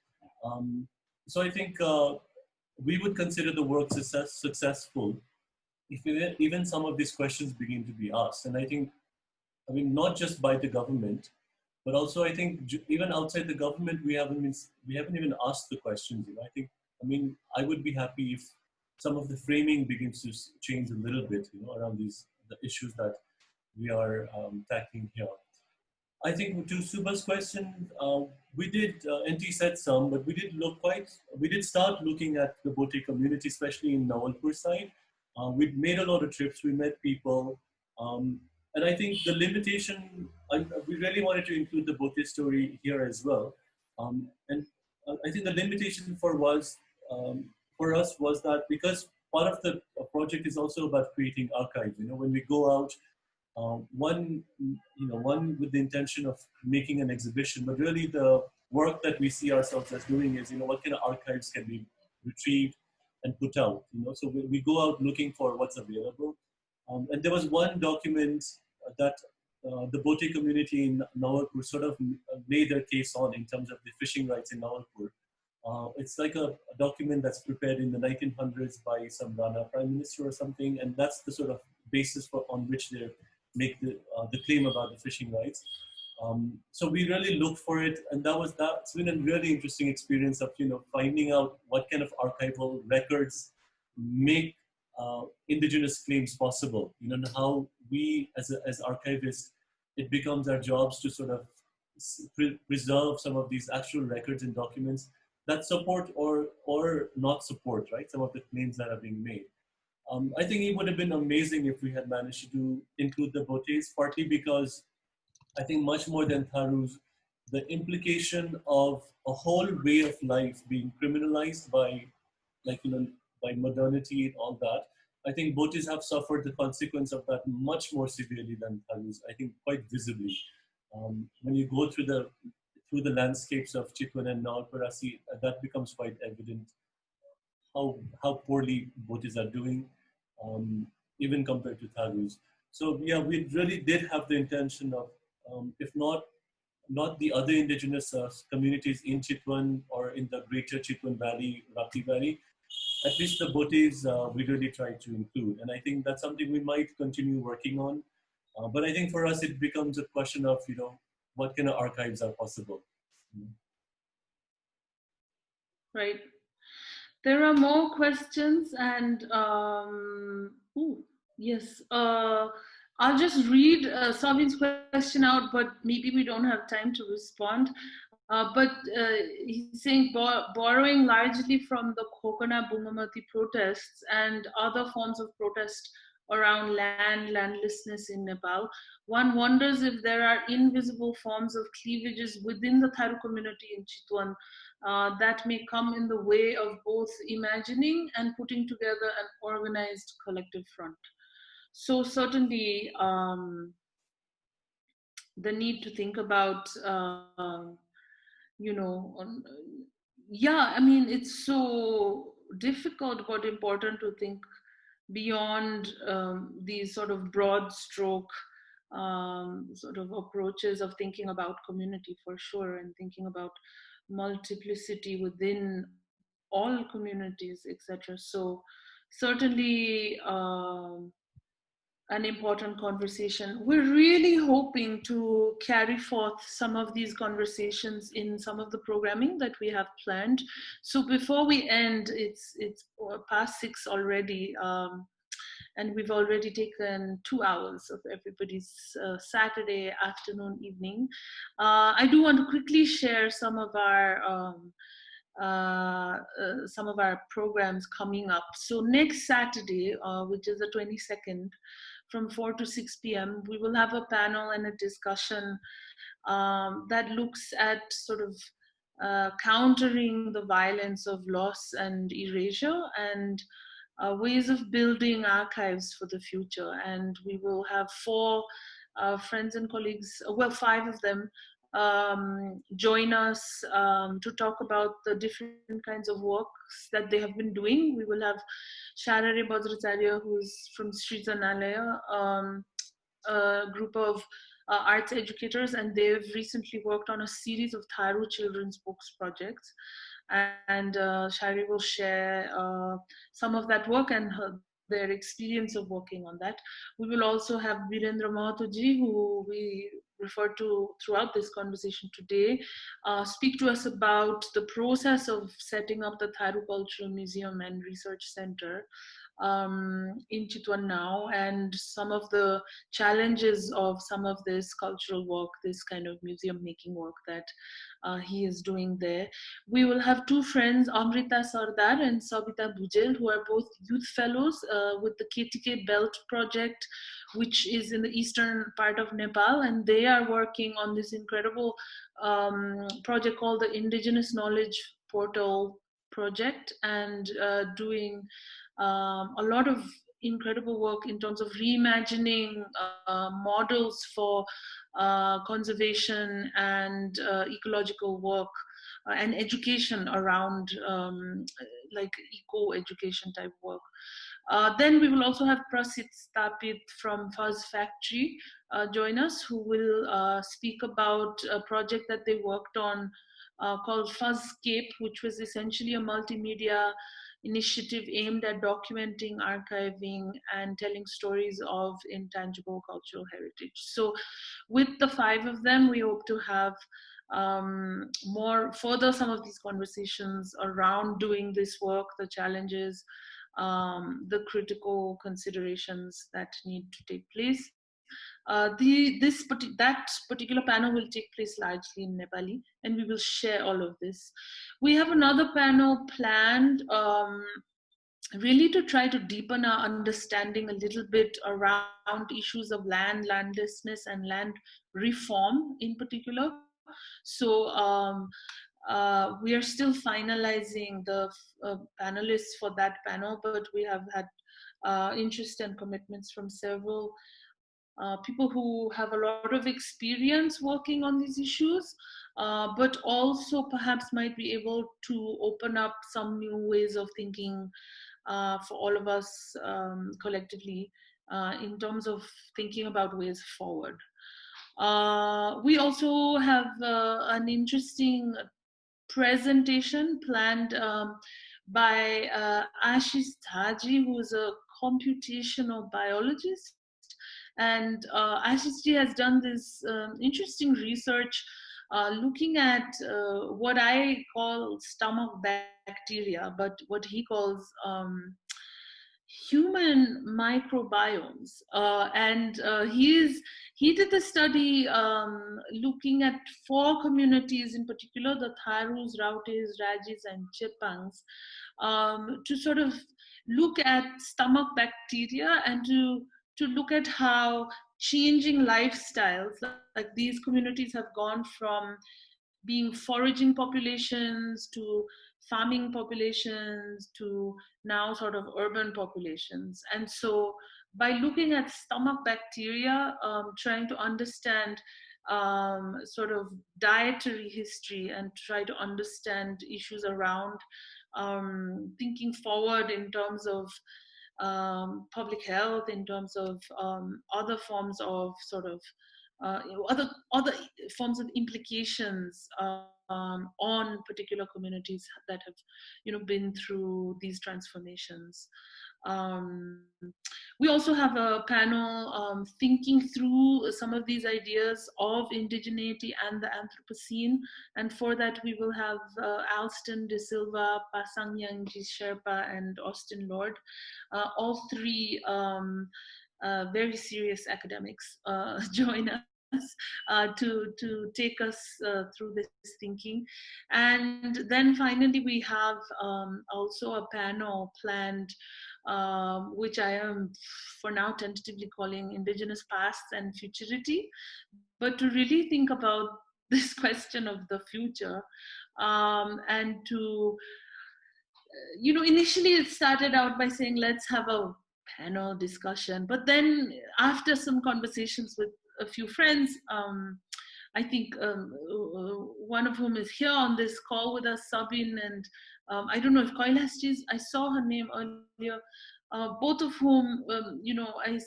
So I think we would consider the work successful if even some of these questions begin to be asked. And I mean, not just by the government, but also I think even outside the government, we haven't even asked the questions. I mean, I would be happy if some of the framing begins to change a little bit, around the issues that we are tackling here. I think to Subha's question, we did, NT said some, but we did start looking at the Bote community, especially in Nawalpur side. We made a lot of trips, we met people. And I think the limitation, we really wanted to include the Bote story here as well. And I think the limitation for us was that because part of the project is also about creating archives. When we go out, one with the intention of making an exhibition, but really the work that we see ourselves as doing is, what kind of archives can be retrieved and put out. So we go out looking for what's available. And there was one document that the Bote community in Nawalpur sort of made their case on in terms of the fishing rights in Nawalpur. It's like a document that's prepared in the 1900s by some Rana prime minister or something, and that's the sort of basis on which they make the claim about the fishing rights. So we really looked for it, and that's been a really interesting experience of finding out what kind of archival records make indigenous claims possible. And how we as archivists, it becomes our jobs to sort of preserve some of these actual records and documents that support or not support, right, some of the claims that are being made. I think it would have been amazing if we had managed to include the Botes, partly because I think much more than Tharus, the implication of a whole way of life being criminalized by, by modernity and all that. I think Botes have suffered the consequence of that much more severely than Tharus, I think quite visibly. When you go through the landscapes of Chitwan and Nawalparasi, that becomes quite evident how poorly Botes are doing, even compared to Tharus. So yeah, we really did have the intention of, if not the other indigenous communities in Chitwan or in the greater Chitwan Valley, Rapti Valley, at least the Botes we really tried to include. And I think that's something we might continue working on. But I think for us, it becomes a question of, what kind of archives are possible. Right. There are more questions, and yes, I'll just read Sabin's question out, but maybe we don't have time to respond. But he's saying borrowing largely from the Khokana Bungamati protests and other forms of protest around landlessness in Nepal, one wonders if there are invisible forms of cleavages within the Tharu community in Chitwan that may come in the way of both imagining and putting together an organized collective front. So certainly the need to think about, yeah, I mean, it's so difficult but important to think beyond these sort of broad stroke sort of approaches of thinking about community for sure, and thinking about multiplicity within all communities, etc. So certainly an important conversation. We're really hoping to carry forth some of these conversations in some of the programming that we have planned. So before we end, it's past 6 already, and we've already taken 2 hours of everybody's Saturday afternoon, evening. I do want to quickly share some of our programs coming up. So next Saturday, which is the 22nd, from 4 to 6 p.m., we will have a panel and a discussion that looks at sort of countering the violence of loss and erasure, and ways of building archives for the future. And we will have 4 friends and colleagues, well, 5 of them, join us to talk about the different kinds of works that they have been doing. We will have Sharare Bhadracharya, who's from Sri Janalaya, a group of arts educators, and they've recently worked on a series of Tharu children's books projects. And Shari will share some of that work and their experience of working on that. We will also have Birendra Mahato ji, who we refer to throughout this conversation today, speak to us about the process of setting up the Tharu Cultural Museum and Research Center in Chitwan now, and some of the challenges of some of this cultural work, this kind of museum making work that he is doing there. We will have 2 friends, Amrita Sardar and Sabita Bujel, who are both youth fellows with the KTK Belt project, which is in the eastern part of Nepal, and they are working on this incredible project called the Indigenous Knowledge Portal project, and doing a lot of incredible work in terms of reimagining models for conservation and ecological work and education around like eco-education type work. Then we will also have Prasit Stapit from Fuzz Factory join us, who will speak about a project that they worked on called Fuzzscape, which was essentially a multimedia initiative aimed at documenting, archiving, and telling stories of intangible cultural heritage. So with the 5 of them, we hope to have more further some of these conversations around doing this work, the challenges, the critical considerations that need to take place. That particular panel will take place largely in Nepali, and we will share all of this. We have another panel planned really to try to deepen our understanding a little bit around issues of land, landlessness, and land reform in particular. So we are still finalizing the panelists for that panel, but we have had interest and commitments from several people who have a lot of experience working on these issues, but also perhaps might be able to open up some new ways of thinking for all of us collectively in terms of thinking about ways forward. We also have an interesting presentation planned by Ashish Thaji, who is a computational biologist. And Ashish has done this interesting research looking at what I call stomach bacteria, but what he calls human microbiomes. And he did the study looking at 4 communities in particular, the Tharus, Rautes, Rajis, and Chepangs, to sort of look at stomach bacteria and to look at how changing lifestyles, like these communities have gone from being foraging populations to farming populations to now sort of urban populations. And so by looking at stomach bacteria, trying to understand sort of dietary history and try to understand issues around thinking forward in terms of public health, in terms of other forms of sort of other forms of implications on particular communities that have, been through these transformations. We also have a panel thinking through some of these ideas of indigeneity and the Anthropocene. And for that, we will have Alston De Silva, Pasang Yangji Sherpa, and Austin Lord, all three very serious academics join us to take us through this thinking. And then finally, we have also a panel planned, which I am for now tentatively calling Indigenous Pasts and Futurity, but to really think about this question of the future, and to, initially it started out by saying, let's have a panel discussion, but then after some conversations with a few friends, I think one of whom is here on this call with us, Sabine, and I don't know if Kailasji, I saw her name earlier, both of whom, I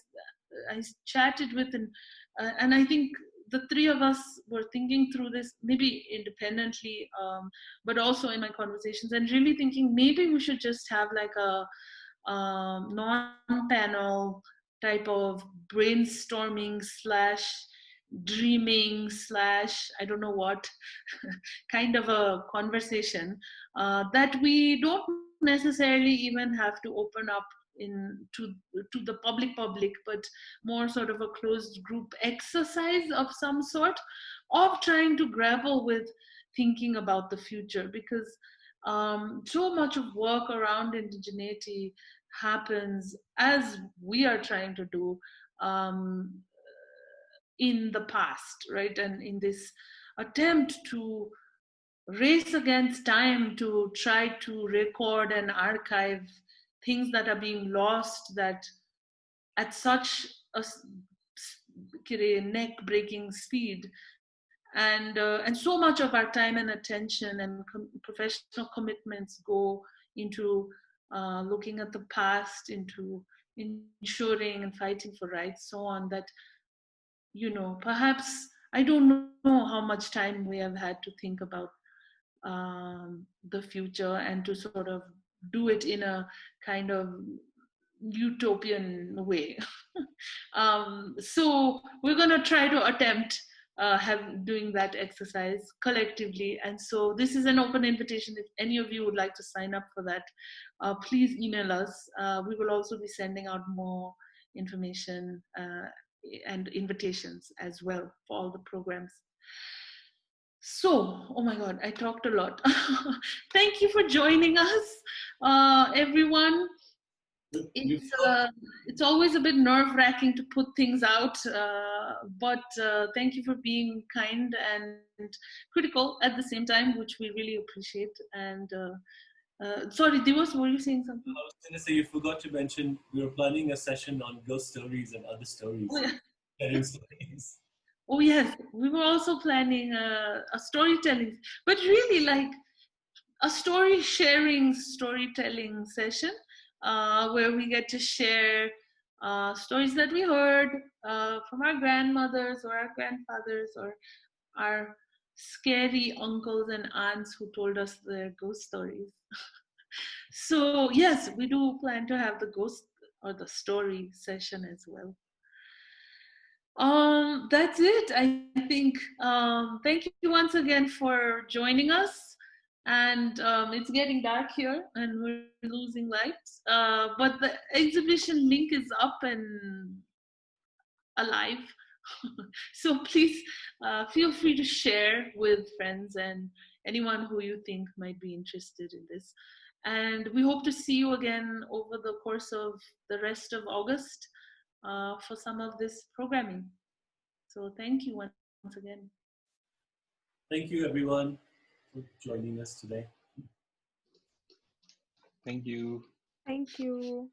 chatted with, and I think the three of us were thinking through this, maybe independently, but also in my conversations, and really thinking maybe we should just have like a non-panel type of brainstorming / dreaming / I don't know what kind of a conversation that we don't necessarily even have to open up to the public, but more sort of a closed group exercise of some sort, of trying to grapple with thinking about the future, because so much of work around indigeneity happens, as we are trying to do, in the past, right? And in this attempt to race against time to try to record and archive things that are being lost, that at such a neck-breaking speed, and so much of our time and attention and professional commitments go into looking at the past, into ensuring and fighting for rights, so on, that, perhaps I don't know how much time we have had to think about the future and to sort of do it in a kind of utopian way. So we're going to try to attempt doing that exercise collectively. And so this is an open invitation. If any of you would like to sign up for that, please email us. We will also be sending out more information and invitations as well for all the programs. So, oh my God, I talked a lot. Thank you for joining us, everyone. It's always a bit nerve-wracking to put things out, but thank you for being kind and critical at the same time, which we really appreciate. And sorry, Diwas, were you saying something? I was going to say, you forgot to mention we were planning a session on ghost stories and other stories. Oh, yeah. Sharing stories. Oh yes, we were also planning a storytelling, but really like a storytelling session where we get to share stories that we heard from our grandmothers or our grandfathers or our scary uncles and aunts who told us their ghost stories. So yes, we do plan to have the ghost or the story session as well. That's it, I think. Thank you once again for joining us. And it's getting dark here and we're losing lights. But the exhibition link is up and alive. So please feel free to share with friends and anyone who you think might be interested in this. And we hope to see you again over the course of the rest of August for some of this programming. So thank you once again. Thank you, everyone, for joining us today. Thank you. Thank you.